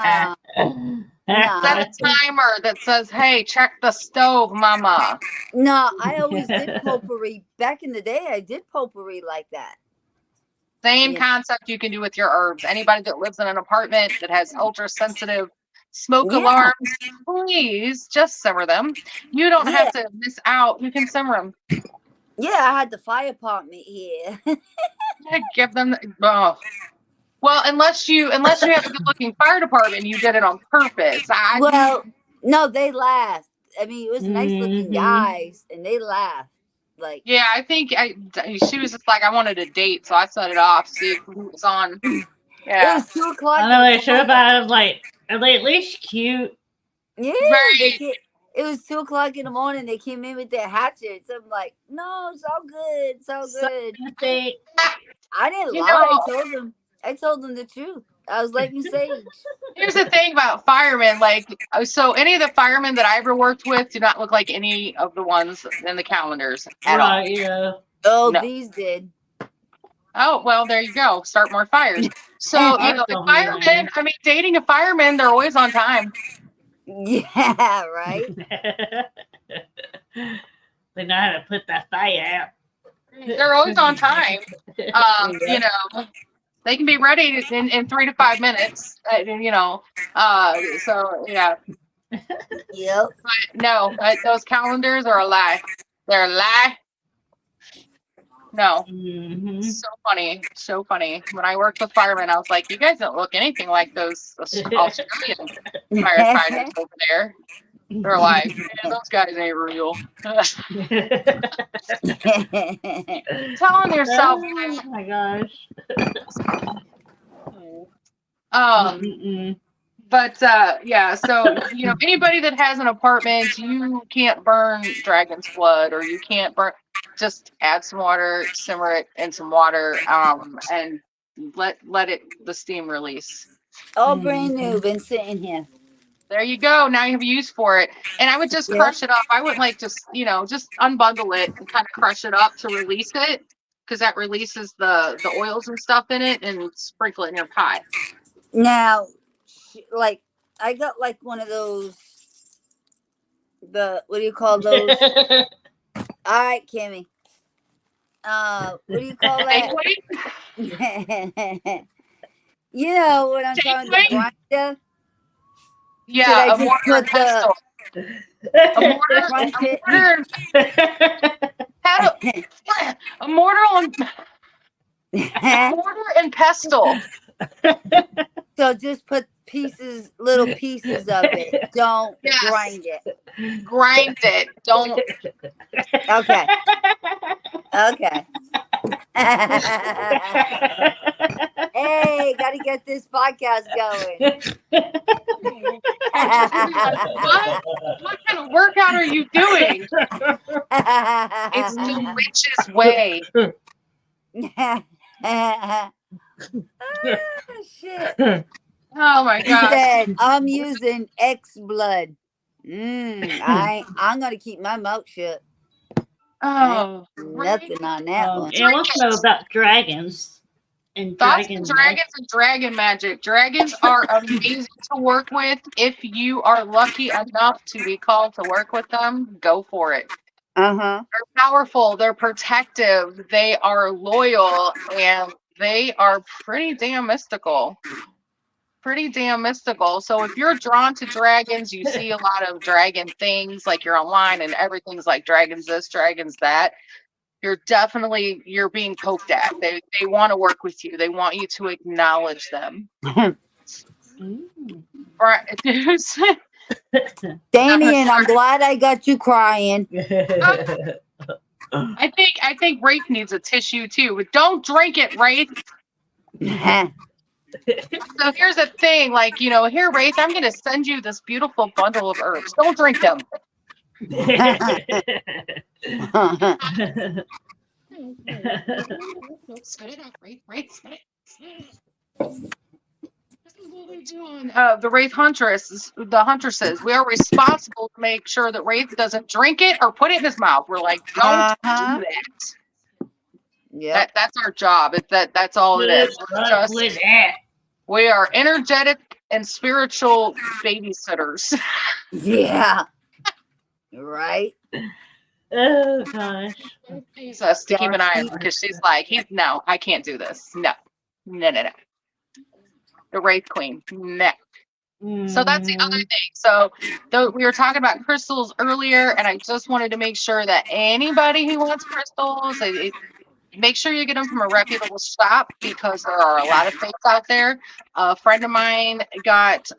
Nah. Set Nah. a timer that says, "Hey, check the stove, Mama." No, I always did potpourri. Back in the day, I did potpourri like that. Same Yeah. concept you can do with your herbs. Anybody that lives in an apartment that has ultra sensitive smoke Yeah. alarms, please just simmer them. You don't Yeah. have to miss out. You can simmer them. Yeah. I had the fire department here. Give them. Oh. Well, unless you have a good looking fire department, you did it on purpose. Well, no, they laughed. I mean, it was nice looking Mhm. guys, and they laughed. Like, Yeah, I think she was just like, I wanted a date, so I set it off, see who was on. it Yeah. was 2 o'clock I in know the they should have morning. had like, are they at least cute? Yeah, they Right. came. It was 2 o'clock in the morning. They came in with their hatchets. I'm like, no, it's all good. It's all So good. they, I didn't You lie. know, I told them. I told them the truth. I was lighting sage. Here's the thing about firemen, like, so any of the firemen that I ever worked with do not look like any of the ones in the calendars at all. Right, yeah. Oh, No. these did. Oh, well, there you go. Start more fires. So, you know, That's the amazing. firemen, I mean, dating a fireman, they're always on time. Yeah, right. They know how to put that fire out. They're always on time. You know, they can be ready in 3 to 5 minutes. You know, so yeah. Yep. No, those calendars are a lie. They're a lie. No. Mhm. So funny. So funny. When I worked with firemen, I was like, you guys don't look anything like those Australian firefighters over there. They're like, man, those guys ain't real. Telling yourself, Oh my gosh. um, but yeah, so you know, anybody that has an apartment, you can't burn dragon's blood, or you can't burn. Just add some water, simmer it in some water, and let it the steam release. All brand new, been sitting here. There you go. Now you have a use for it. And I would just Yep. crush it up. I wouldn't like just, you know, just unbundle it and kind of crush it up to release it, because that releases the oils and stuff in it, and sprinkle it in your pie. Now, like, I got like one of those. What do you call those? All right, Kimmy. What do you call that? You know what I'm talking about? Takeaway? Grinder. Yeah, Should I a just mortar put and pestle. A mortar, Crunch a it. mortar, a mortar and pestle. So just put little pieces of it. Don't Yes. grind it. Grind it. Don't. Okay. Okay. Hey, got to get this podcast going. What kind of workout are you doing? It's the witch's way. Shit. Oh my He gosh. said, I'm using X blood. I'm gonna keep my mouth shut. Oh, Nothing on that one. And let's know about dragons and Thoughts dragon and dragons and dragon magic. Dragons are amazing to work with. If you are lucky enough to be called to work with them, go for it. Uh-huh. They're powerful, they're protective, they are loyal, and they are pretty damn mystical. Pretty damn mystical. So if you're drawn to dragons, you see a lot of dragon things, like you're online and everything's like dragons this, dragons that. You're being poked at. They want to work with you. They want you to acknowledge them. Right. Damien, I'm glad I got you crying. I think Wraith needs a tissue too, but don't drink it, Wraith. So here's the thing, like, you know, here, Wraith, I'm going to send you this beautiful bundle of herbs. Don't drink them. Spit it out, Wraith, spit it. This is what we do on the Wraith the Huntresses. We are responsible to make sure that Wraith doesn't drink it or put it in his mouth. We're like, don't do that. Yeah, that's our job. That's all it is. We are energetic and spiritual babysitters. Yeah. Right. Oh gosh. Pays us to keep an eye on her, because she's like, no, I can't do this. No. The Wraith Queen. No. So that's the other thing. So we were talking about crystals earlier, and I just wanted to make sure that anybody who wants crystals, make sure you get them from a reputable shop, because there are a lot of fakes out there. A friend of mine got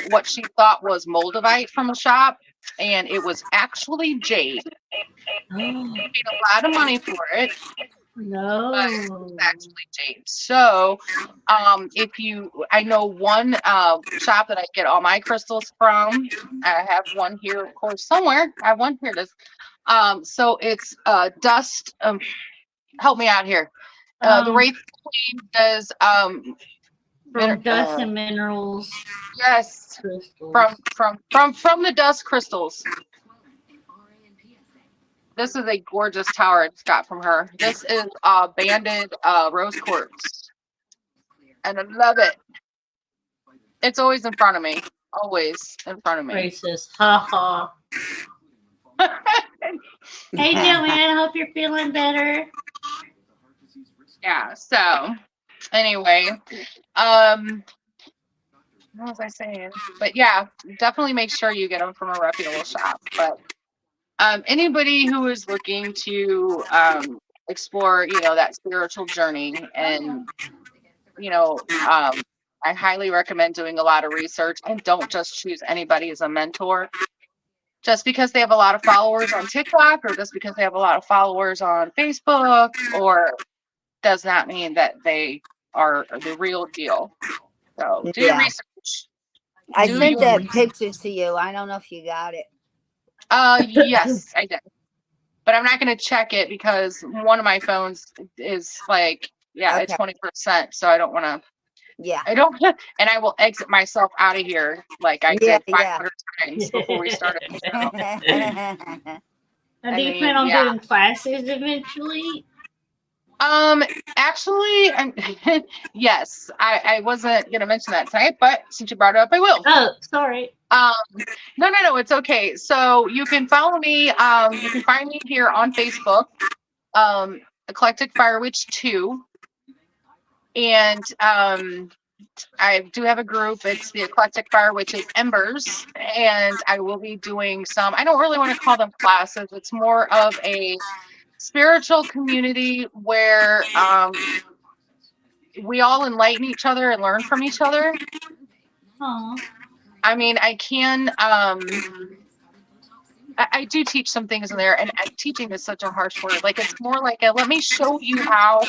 what she thought was moldavite from a shop, and it was actually jade. She paid a lot of money for it. No. But it's actually jade. So I know one shop that I get all my crystals from. I have one here, of course, somewhere. I have one here. So it's dust. Help me out here. The Wraith Queen does from dust and minerals. yes, Crystals. from the dust crystals. This is a gorgeous tower I just got from her. This is banded rose quartz, and I love it. It's always in front of me. Always in front of me. Racist. Ha ha. Hey, Joanne, I hope you're feeling better. Yeah, so anyway, what was I saying? But yeah, definitely make sure you get them from a reputable shop. But anybody who is looking to explore, that spiritual journey, and I highly recommend doing a lot of research, and don't just choose anybody as a mentor. Just because they have a lot of followers on TikTok, or just because they have a lot of followers on Facebook, or does not mean that they are the real deal. So do your research. I sent that picture to you. I don't know if you got it. Yes, I did. But I'm not going to check it because one of my phones is like, it's 20%. So I don't want to. Yeah. I don't, and I will exit myself out of here like I did 500 times before we started the show. And do you plan on doing classes eventually? Actually, yes, I wasn't gonna mention that tonight, but since you brought it up, I will. Oh, sorry. No, it's okay. So you can follow me. You can find me here on Facebook, Eclectic Fire Witch 2, and I do have a group. It's the Eclectic Fire Witches Embers, and I will be doing some. I don't really want to call them classes. It's more of a spiritual community where we all enlighten each other and learn from each other. Aww. I mean, I can I do teach some things in there, and teaching is such a harsh word. Like, it's more like let me show you how,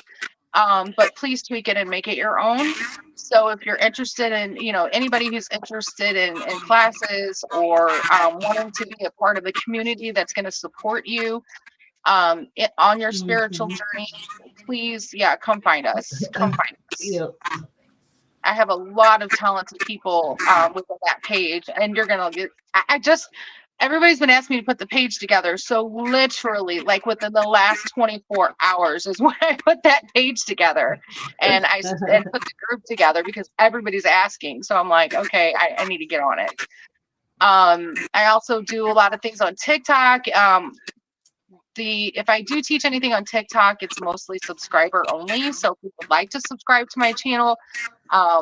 but please tweak it and make it your own. So if you're interested in, anybody who's interested in classes, or wanting to be a part of the community that's going to support you on your spiritual journey, please, come find us. Come find us. Yep. I have a lot of talented people within that page, and you're gonna get. Everybody's been asking me to put the page together, so literally, like within the last 24 hours is when I put that page together, and I put the group together because everybody's asking. So I'm like, okay, I need to get on it. I also do a lot of things on TikTok. If I do teach anything on TikTok, it's mostly subscriber only. So if you would like to subscribe to my channel,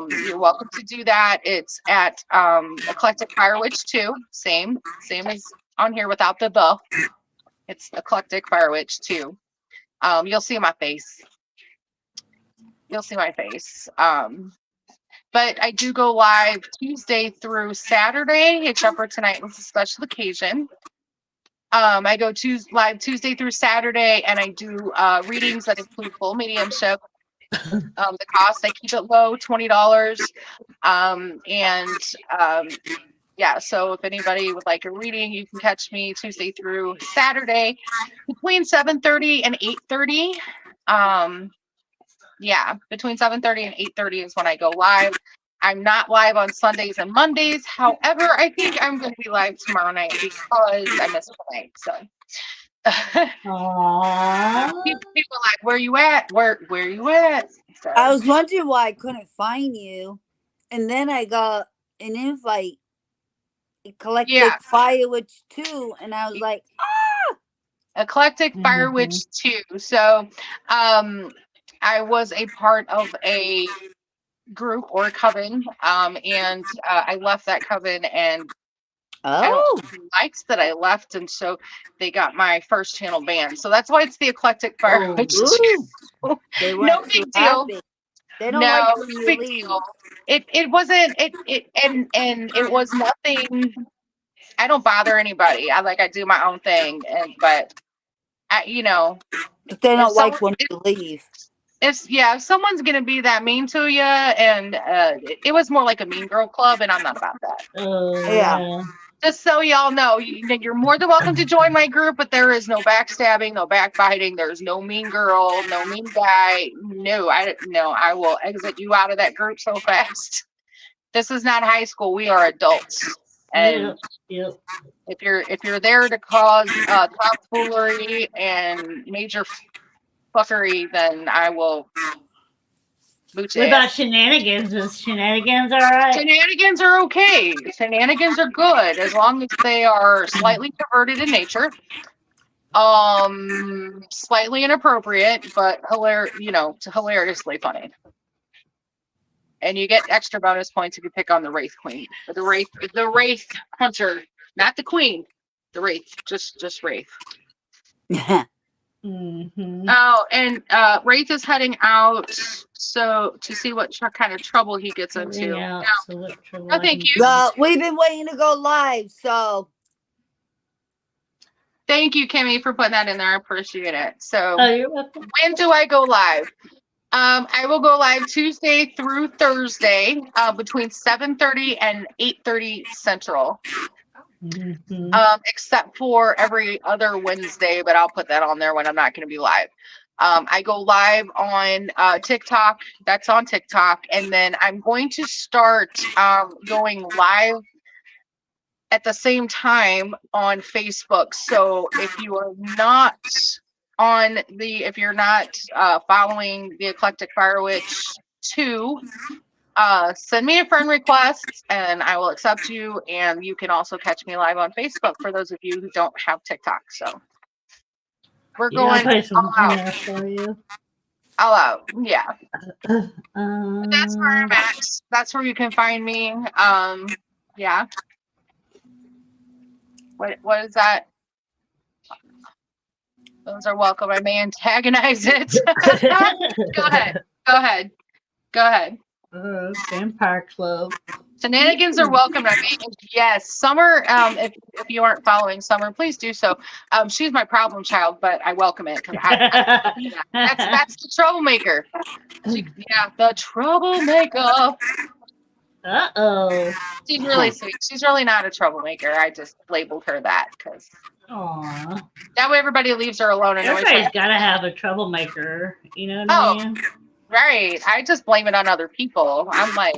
you're welcome to do that. It's at Eclectic Fire Witch 2. Same as on here without the. It's Eclectic Fire Witch 2. You'll see my face. But I do go live Tuesday through Saturday, except for tonight was a special occasion. I go live Tuesday through Saturday, and I do readings that include full mediumship. The cost, I keep it low, $20. So if anybody would like a reading, you can catch me Tuesday through Saturday between 7:30 and 8:30. Between 7:30 and 8:30 is when I go live. I'm not live on Sundays and Mondays. However, I think I'm going to be live tomorrow night because I missed tonight. So people are like, where you at? Where you at? So, I was wondering why I couldn't find you. And then I got an invite. Eclectic Fire Witch 2. And I was like, Eclectic Fire Witch 2. So I was a part of a group or a coven, and I left that coven, and I don't liked that I left, and so they got my first channel banned. So that's why it's the Eclectic Fire Witch 2. No big deal. They don't like when you big leave. deal. It wasn't and it was nothing. I don't bother anybody. I do my own thing, but But they don't like when you leave. If someone's gonna be that mean to you, and it was more like a mean girl club, and I'm not about that. Yeah. just so y'all know, you're more than welcome to join my group, but there is no backstabbing, no backbiting. There's no mean girl, no mean guy. No, I will exit you out of that group so fast. This is not high school. We are adults. And Yep. if you're there to cause tomfoolery and major fuckery, then I will boot What your about ass. shenanigans? Is shenanigans all right? Shenanigans are okay. Shenanigans are good as long as they are slightly perverted in nature. Slightly inappropriate, but hilariously funny. And you get extra bonus points if you pick on the Wraith Queen. The Wraith Hunter, not the Queen. The Wraith, just Wraith. Mm-hmm. Oh, and Wraith is heading out so to see what kind of trouble he gets into. Out, so what trouble No, thank you. Well, we've been waiting to go live, so Thank you, Kimmy, for putting that in there. I appreciate it. So Oh, you're welcome. when do I go live? I will go live Tuesday through Thursday between 7:30 and 8:30 Central. Mm-hmm. Except for every other Wednesday, but I'll put that on there when I'm not going to be live. I go live on TikTok. That's on TikTok. And then I'm going to start going live at the same time on Facebook. So if you are not if you're not following the Eclectic Fire Witch 2, send me a friend request and I will accept you. And you can also catch me live on Facebook for those of you who don't have TikTok. So we're going all out. For you. All out. Yeah. But that's Um, where I'm at. That's where you can find me. Yeah. What is that? Those are welcome. I may antagonize it. Go ahead. Vampire Club. Shenanigans are welcome. Yes, Summer. If you aren't following Summer, please do so. She's my problem child, but I welcome it because that's the troublemaker. The troublemaker. Uh-oh. She's really sweet. She's really not a troublemaker. I just labeled her that because Aww. that way everybody leaves her alone. And everybody's got to have a troublemaker. You know what I mean? Right. I just blame it on other people. I'm like,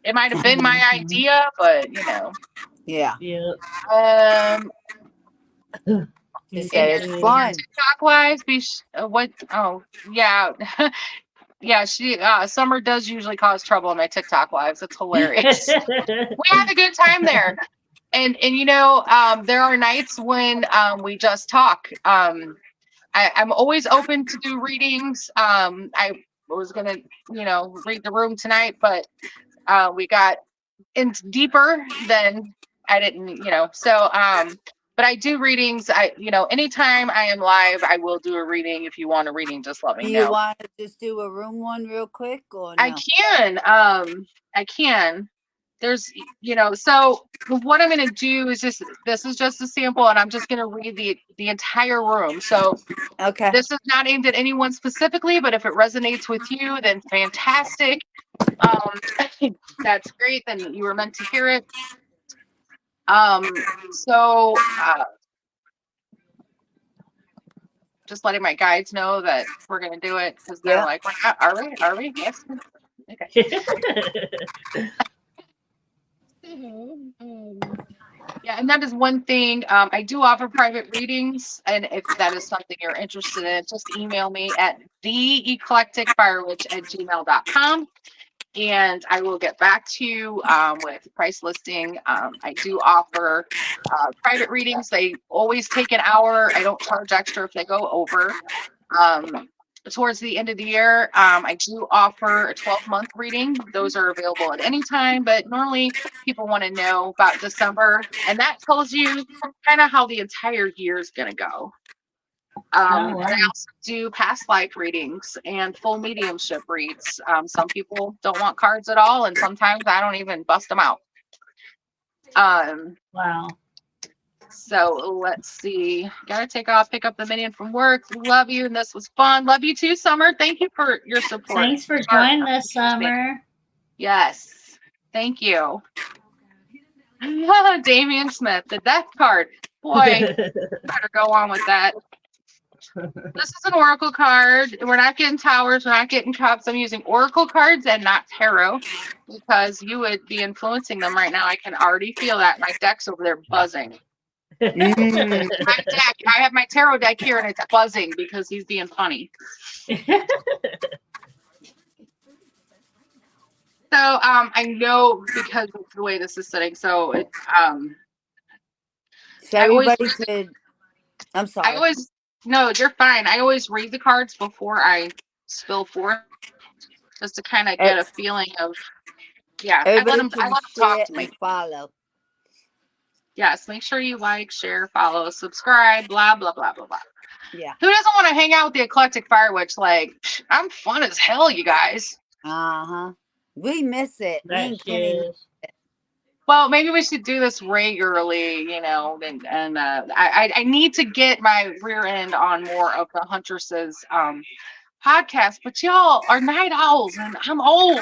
it might have been my idea, but yeah. It's fun. TikTok lives. Yeah. She Summer does usually cause trouble in my TikTok lives. It's hilarious. We have a good time there. And there are nights when we just talk. I'm always open to do readings. I was gonna, read the room tonight, but we got in deeper than I didn't, So, but I do readings. Anytime I am live, I will do a reading. If you want a reading, just let me know. Do you want to just do a room one real quick, or no? I can. I can. There's, so what I'm going to do is this is just a sample and I'm just going to read the entire room. So okay, this is not aimed at anyone specifically, but if it resonates with you, then fantastic. That's great. Then you were meant to hear it. So just letting my guides know that we're going to do it because they're like, are we? Yes. Okay. Yeah, and that is one thing. I do offer private readings, and if that is something you're interested in, just email me at theeclecticfirewitch@gmail.com, and I will get back to you with price listing. I do offer private readings. They always take an hour. I don't charge extra if they go over. Towards the end of the year, I do offer a 12-month reading. Those are available at any time, but normally people want to know about December, and that tells you kind of how the entire year is going to go. And I also do past life readings and full mediumship reads. Some people don't want cards at all, and sometimes I don't even bust them out. Wow. So let's see. Gotta take off, pick up the minion from work. Love you, and this was fun. Love you too, Summer. Thank you for your support. Thanks for joining us, Summer. Yes. Thank you. Damian Smith, the death card. Boy, better go on with that. This is an oracle card. We're not getting towers. We're not getting cups. I'm using oracle cards and not tarot because you would be influencing them right now. I can already feel that. My deck's over there buzzing. Mm. My deck, I have my tarot deck here and it's buzzing because he's being funny. So I know because of the way this is sitting. So it So I always everybody could. I'm I sorry. always no, you're fine. I always read the cards before I spill forth, just to kind of E- get a feeling of I let Everybody him can talk share to me. and follow. Yes, make sure you like, share, follow, subscribe, blah blah blah blah blah. Yeah. Who doesn't want to hang out with the Eclectic Fire Witch? Like, I'm fun as hell, you guys. Uh-huh. We miss it. Me That and shit Kenny. is. Well, maybe we should do this regularly, and I need to get my rear end on more of the Huntress's podcast, but y'all are night owls, and I'm old.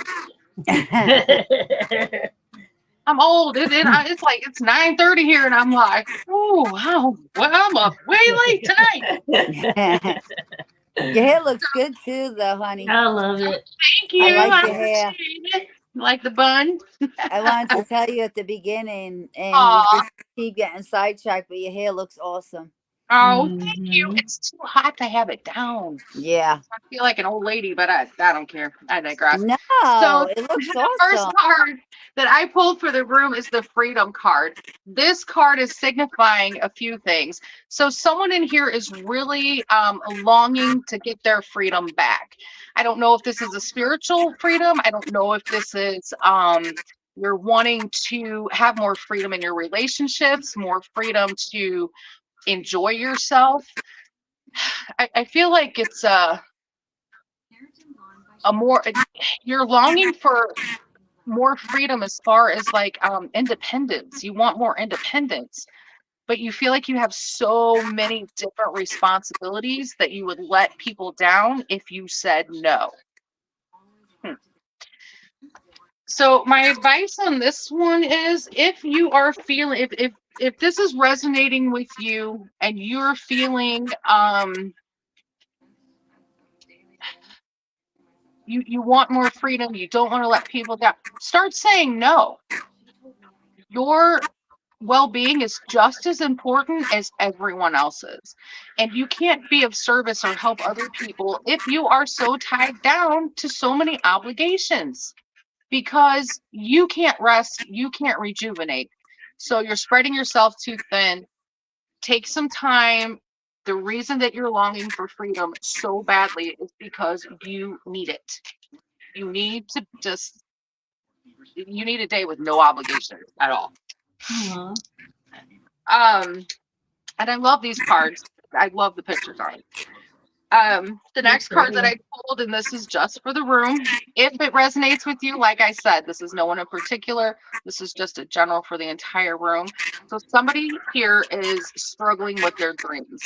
I'm old. It's like it's 9:30 here, and I'm like, oh wow, well, I'm up way late tonight. Your hair looks good too, though, honey. I love it. Thank you. I like I your hair. appreciate it. Like the bun. I wanted to tell you at the beginning, and we Aw. just keep getting sidetracked, but your hair looks awesome. Oh, thank you. Mhm. It's too hot to have it down. Yeah. I feel like an old lady, but I don't care. I digress. No, So it looks the first awesome. card that I pulled for the room is the Freedom card. This card is signifying a few things. So someone in here is really longing to get their freedom back. I don't know if this is a spiritual freedom. I don't know if this is you're wanting to have more freedom in your relationships, more freedom to enjoy yourself. I feel like it's a more you're longing for more freedom as far as like independence. You want more independence, but you feel like you have so many different responsibilities that you would let people down if you said no. So my advice on this one is if you are feeling if this is resonating with you and you're feeling you want more freedom, you don't want to let people down, start saying no. Your well-being is just as important as everyone else's, and you can't be of service or help other people if you are so tied down to so many obligations, because you can't rest, you can't rejuvenate. So you're spreading yourself too thin. Take some time. The reason that you're longing for freedom so badly is because you need it. You need to just you need a day with no obligations at all. Uh-huh. And I love these cards. I love the pictures on it. The Me next card that too. I pulled, and this is just for the room. If it resonates with you, like I said, this is no one in particular. This is just a general for the entire room. So somebody here is struggling with their dreams.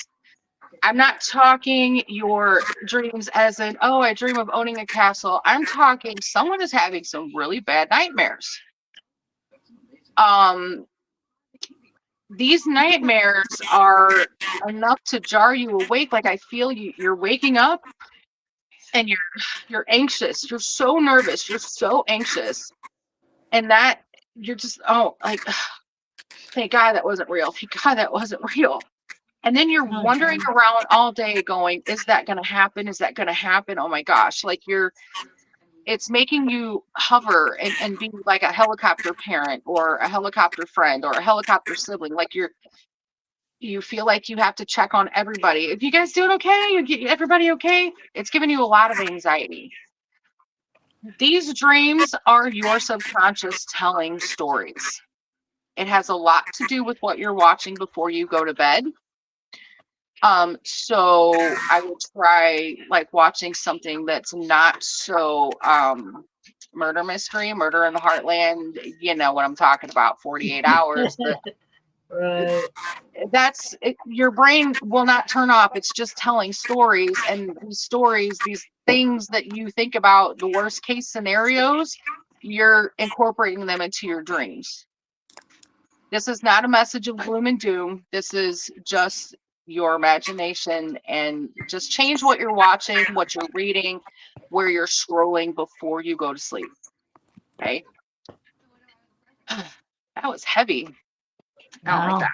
I'm not talking your dreams as in, oh, I dream of owning a castle. I'm talking someone is having some really bad nightmares. These nightmares are enough to jar you awake. Like I feel you're waking up and you're anxious. You're so nervous. You're so anxious. And that you're just like thank God that wasn't real. Thank God that wasn't real. And then you're Oh, wandering yeah. around all day going, is that going to happen? Is that going to happen? Oh my gosh. Like it's making you hover and be like a helicopter parent or a helicopter friend or a helicopter sibling. Like you feel like you have to check on everybody. If you guys doing okay? Everybody okay? It's giving you a lot of anxiety. These dreams are your subconscious telling stories. It has a lot to do with what you're watching before you go to bed. So I would try like watching something that's not so murder mystery, murder in the heartland. You know what I'm talking about, 48 hours. Right. That's it, your brain will not turn off. It's just telling stories, and these stories, these things that you think about, the worst case scenarios, you're incorporating them into your dreams. This is not a message of gloom and doom. This is just your imagination, and just change what you're watching, what you're reading, where you're scrolling before you go to sleep. Okay. That was heavy. I don't like Wow. that.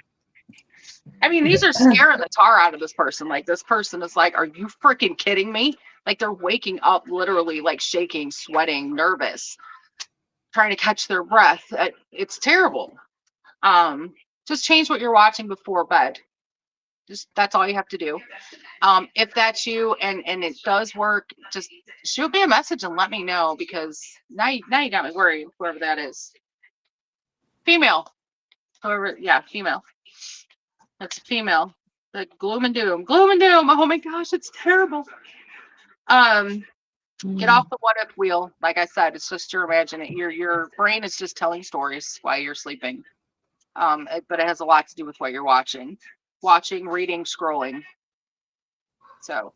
I mean, these are scaring the tar out of this person. Like, this person is like, are you freaking kidding me? Like, they're waking up literally like shaking, sweating, nervous, trying to catch their breath. It's terrible. Just change what you're watching before bed. Just, that's all you have to do. If that's you and it does work, just shoot me a message and let me know, because now you got me worried, whoever that is. Female. Whoever, yeah, female. That's a female. The gloom and doom. Gloom and doom. Oh my gosh, it's terrible. Get off the what if wheel. Like I said, it's just your imagination. Your brain is just telling stories while you're sleeping. But it has a lot to do with what you're watching, reading, scrolling. So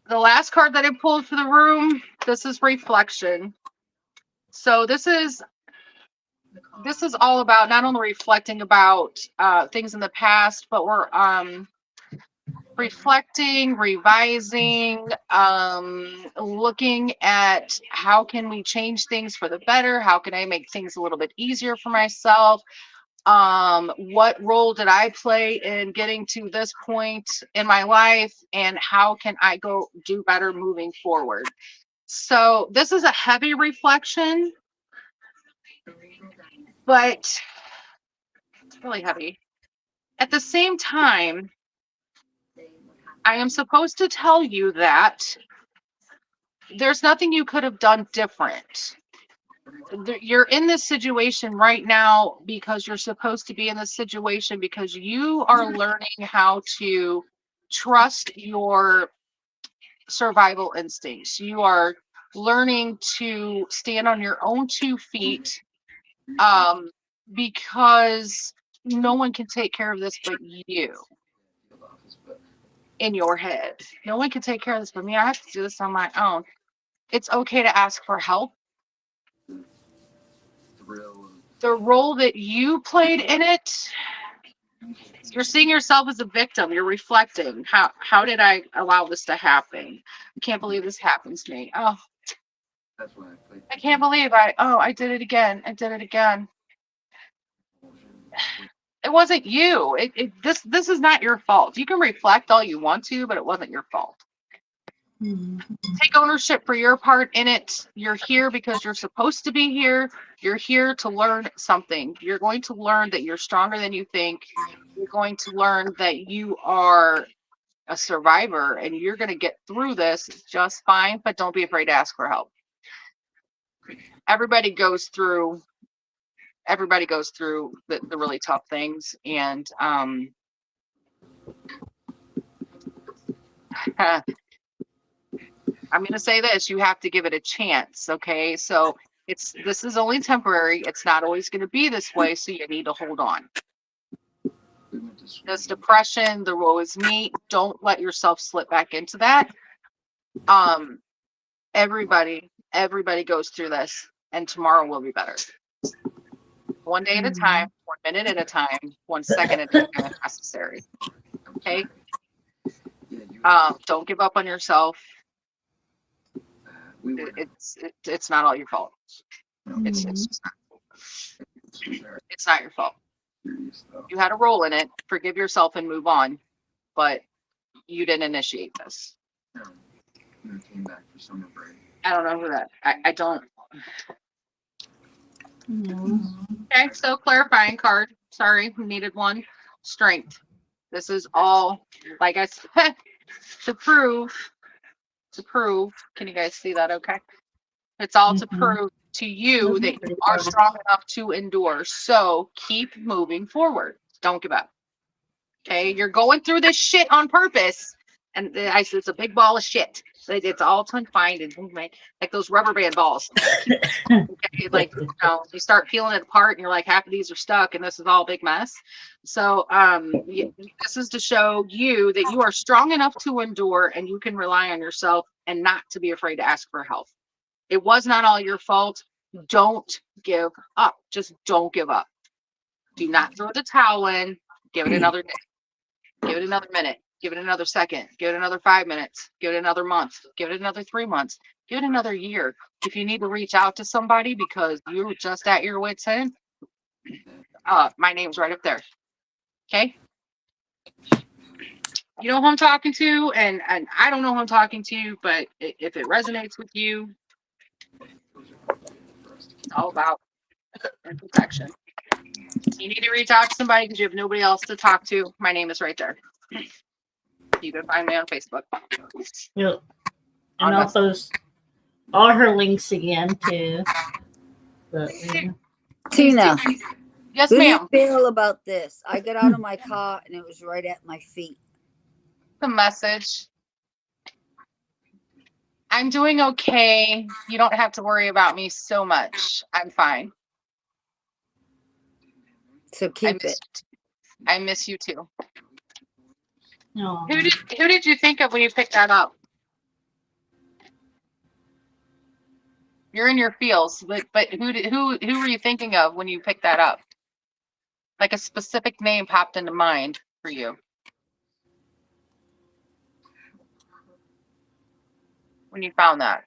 the last card that I pulled for the room, this is reflection. So this is all about not only reflecting about things in the past, but we're reflecting, revising, looking at how can we change things for the better? How can I make things a little bit easier for myself? What role did I play in getting to this point in my life, and how can I go do better moving forward? So this is a heavy reflection, but it's really heavy. At the same time, I am supposed to tell you that there's nothing you could have done different. You're in this situation right now because you're supposed to be in this situation, because you are learning how to trust your survival instincts. You are learning to stand on your own 2 feet, because no one can take care of this but you. In your head, no one can take care of this but me. I have to do this on my own. It's okay to ask for help. The role that you played in it, you're seeing yourself as a victim. You're reflecting. How did I allow this to happen? I can't believe this happens to me. Oh, I can't believe I did it again. I did it again. It wasn't you. This is not your fault. You can reflect all you want to, but it wasn't your fault. Take ownership for your part in it. You're here because you're supposed to be here. You're here to learn something. You're going to learn that you're stronger than you think. You're going to learn that you are a survivor, and you're going to get through this just fine, but don't be afraid to ask for help. Everybody goes through the really tough things, and I'm going to say this, you have to give it a chance. Okay. So this is only temporary. It's not always going to be this way. So you need to hold on. This depression, the woe is me, don't let yourself slip back into that. Everybody goes through this, and tomorrow will be better. One day at a time, 1 minute at a time, 1 second at a time if necessary. Okay. Don't give up on yourself. It's not all your fault. It's not your fault. You had a role in it. Forgive yourself and move on, but you didn't initiate this. I don't know who that. I don't. Okay, so clarifying card. Sorry, we needed one. Strength. This is all, like I said, to prove. Can you guys see that? Okay. It's all to prove to you that you are strong enough to endure. So keep moving forward. Don't give up. Okay. You're going through this shit on purpose. And I said, it's a big ball of shit. It's all confined and like those rubber band balls. Okay, like, you start peeling it apart and you're like, half of these are stuck and this is all a big mess. So this is to show you that you are strong enough to endure, and you can rely on yourself and not to be afraid to ask for help. It was not all your fault. Don't give up. Just don't give up. Do not throw the towel in. Give it another day. Give it another minute. Give it another second. Give it another 5 minutes. Give it another month. Give it another 3 months. Give it another year. If you need to reach out to somebody because you're just at your wit's end, my name's right up there. Okay? You know who I'm talking to, and I don't know who I'm talking to, but if it resonates with you, it's all about protection. You need to reach out to somebody because you have nobody else to talk to. My name is right there. You can find me on Facebook. Yep. And I'll post all her links again too. But, yeah. Tina, yes, what ma'am. do you feel about this? I got out of my car and it was right at my feet. The message. I'm doing okay. You don't have to worry about me so much. I'm fine. So keep it. I miss you too. Aw. Who did you think of when you picked that up? You're in your feels, but who were you thinking of when you picked that up? Like a specific name popped into mind for you when you found that.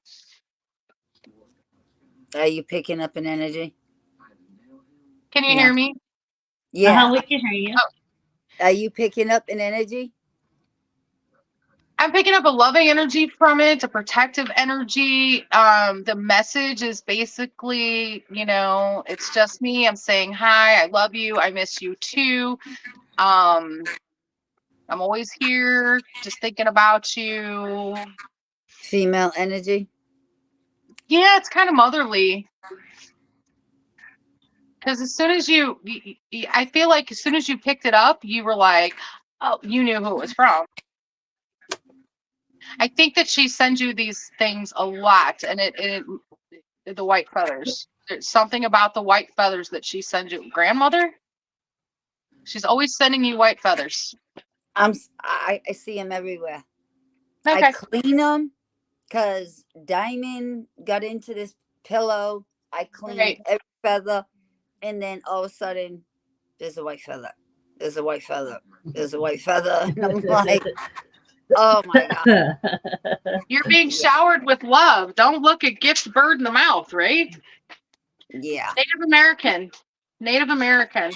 Are you picking up an energy? Can you Yeah. hear me? Yeah. We can hear you. Are you picking up an energy? I'm picking up a loving energy from it, a protective energy. The message is basically, it's just me. I'm saying hi, I love you, I miss you too. I'm always here, just thinking about you. Female energy? Yeah, it's kind of motherly. Because as soon as I feel like as soon as you picked it up, you were like, oh, you knew who it was from. I think that she sends you these things a lot, and the white feathers. There's something about the white feathers that she sends you. Grandmother? She's always sending you white feathers. I see them everywhere. Okay. I clean them because Diamond got into this pillow. I cleaned every feather, and then all of a sudden, there's a white feather. There's a white feather. There's a white feather, and I'm like, oh my god! You're being showered with love. Don't look a gift bird in the mouth, right? Yeah. Native American.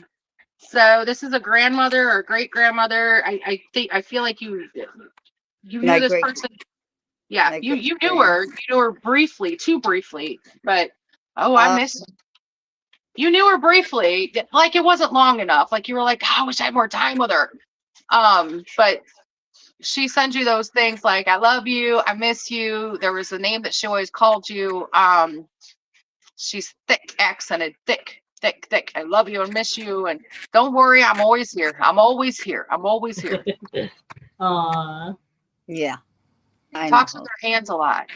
So this is a grandmother or great grandmother. I feel like you knew this person. Yeah, you knew her. You knew her briefly, too briefly. But I miss. You knew her briefly, like it wasn't long enough. Like you were like, I wish I had more time with her. But she sends you those things like, I love you, I miss you. There was a name that she always called you. She's thick, accented, thick. I love you and miss you. And don't worry, I'm always here. I'm always here. Aww. Yeah. Talks with her hands a lot.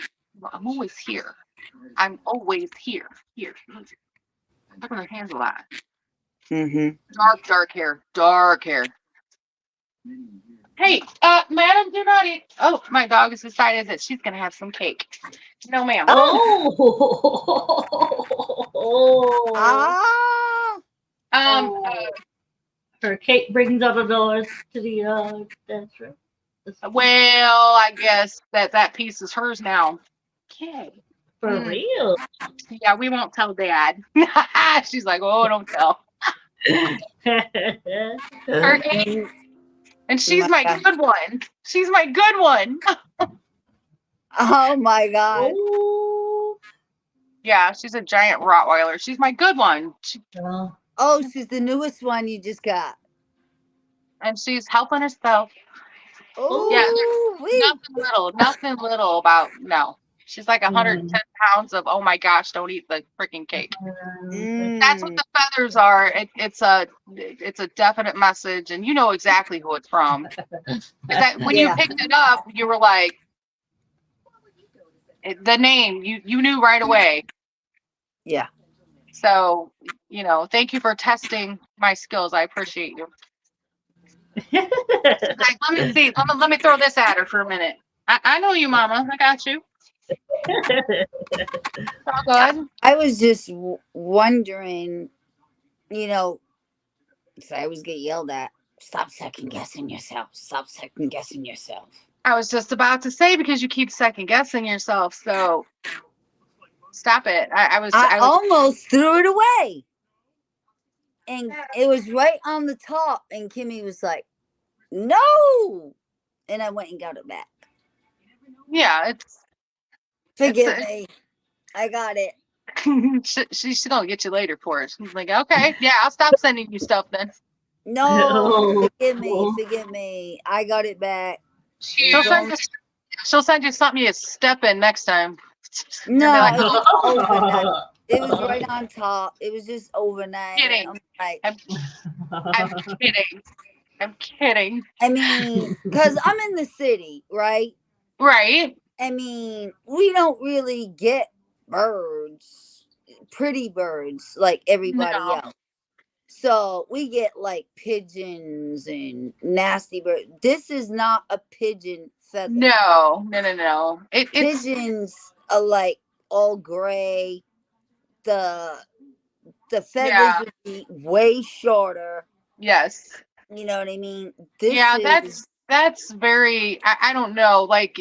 I'm always here. I'm always here. Here. Talk with her hands a lot. Mm-hmm. Dark hair. Hey, madam, do not eat. Oh, my dog has decided that she's gonna have some cake. No, ma'am. Her cake brings other doors to the yard. That's right. Well, I guess that piece is hers now. Okay. For real? Yeah, we won't tell Dad. She's like, oh, don't tell. Her cake. And she's my good one. She's my good one. Oh my god. Yeah, she's a giant Rottweiler. She's my good one. Oh, she's the newest one you just got. And she's helping herself. Oh, yeah, nothing little about, no. She's like 110 pounds of, oh my gosh, don't eat the freaking cake. That's what the feathers are. It's a definite message, and you know exactly who it's from. When you picked it up, you were like, the name, you knew right away. Yeah. So, thank you for testing my skills. I appreciate you. Like, let me see. Let me throw this at her for a minute. I know you, Mama. I got you. All good. I was just wondering, So I always get yelled at. Stop second guessing yourself. Stop second guessing yourself. I was just about to say, because you keep second guessing yourself, so stop it. I was almost threw it away. And it was right on the top. And Kimmy was like, no. And I went and got it back. Yeah, Forgive me. I got it. she's gonna get you later for it. She's like, okay, yeah, I'll stop sending you stuff then. No, forgive me. I got it back. She'll send you something you step in next time. No, like, it was overnight. It was right on top. It was just overnight. Kidding. I'm like, I'm kidding. I'm kidding. I mean, because I'm in the city, right? Right. I mean, we don't really get birds, pretty birds, like everybody else. So we get like pigeons and nasty birds. This is not a pigeon feather. No. Pigeons are like all gray. The feathers would be way shorter. Yes. You know what I mean? That's very, I don't know, like,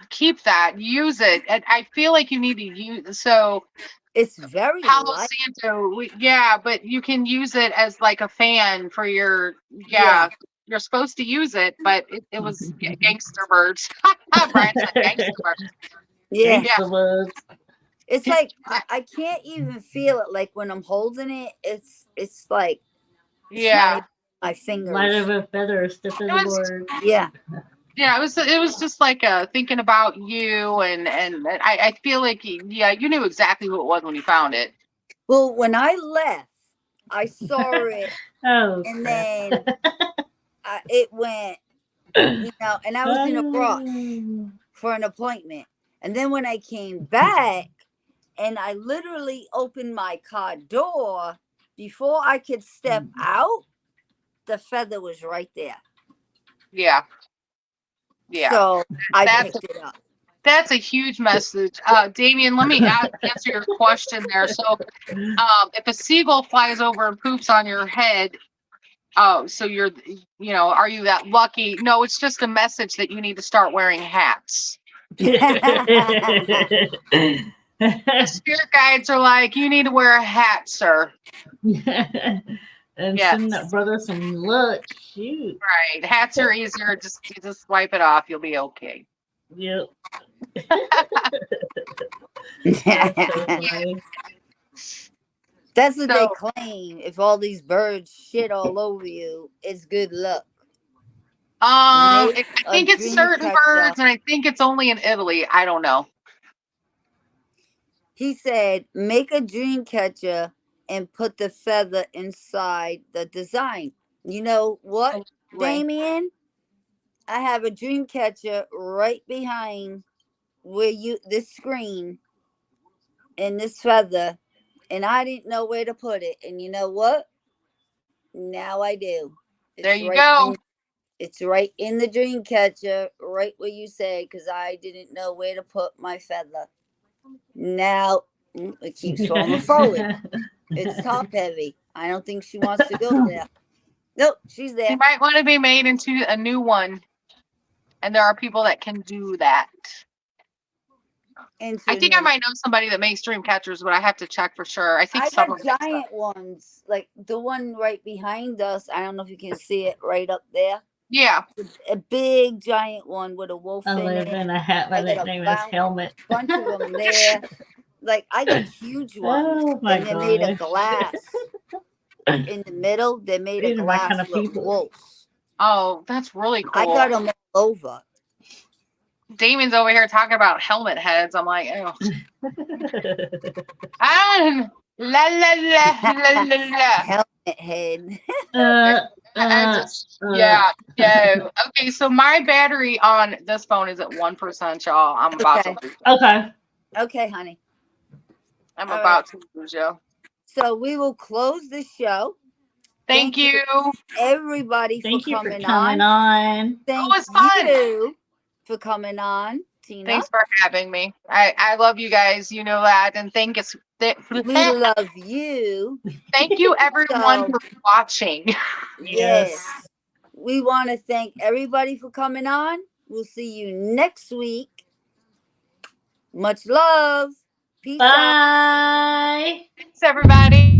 keep that, use it. And I feel like you need to use, so it's very Palo light. Santo, but you can use it as like a fan for your, you're supposed to use it, but it was gangster birds. Brian said gangster birds. Yeah. Gangster birds. It's like, I can't even feel it. Like when I'm holding it, it's like, yeah. My fingers. Light of a feather, stiff as a board. Yeah. Yeah, it was just like thinking about you, and I feel like you knew exactly who it was when you found it. Well, when I left, I saw it, and then it went, and I was in a rush for an appointment, and then when I came back, and I literally opened my car door before I could step out, the feather was right there. Yeah. Yeah. So I picked it up. That's a huge message. Damien, let me answer your question there. So if a seagull flies over and poops on your head, so you're, are you that lucky? No, it's just a message that you need to start wearing hats. The spirit guides are like, you need to wear a hat, sir. And send that brother some luck. Shoot. Right. Hats are easier. Just wipe it off. You'll be okay. Yep. That's what they claim. If all these birds shit all over you, it's good luck. I think it's certain birds, and I think it's only in Italy. I don't know. He said, make a dream catcher and put the feather inside the design. You know what, Damien? I have a dream catcher right behind this screen and this feather, and I didn't know where to put it. And you know what? Now I do. There you go. It's right in the dream catcher, right where you say, because I didn't know where to put my feather. Now it keeps falling forward. It's top heavy. I don't think she wants to go there. Nope, she's there. She might want to be made into a new one. And there are people that can do that. I think I might know somebody that makes dream catchers, but I have to check for sure. I think some got giant ones, like the one right behind us. I don't know if you can see it right up there. Yeah, a big giant one with a wolf in it. And a hat. My nickname is Helmet. Bunch of them there. Like I got huge ones, and they made of glass. In the middle, they made a glass with wolves. Oh, that's really cool. I got them all over. Damien's over here talking about helmet heads. I'm like, oh. La la la la la la. Helmet head. Yeah. Okay, so my battery on this phone is at 1%, y'all. I'm about to lose it. Okay, honey. I'm about to lose you. So we will close the show. Thank you, everybody, for coming on. Thank you for coming on. Tina. Thanks for having me. I love you guys. You know that. And We love you. thank you everyone So, for watching. yes. We want to thank everybody for coming on. We'll see you next week. Much love. Peace out. Bye. Thanks, everybody.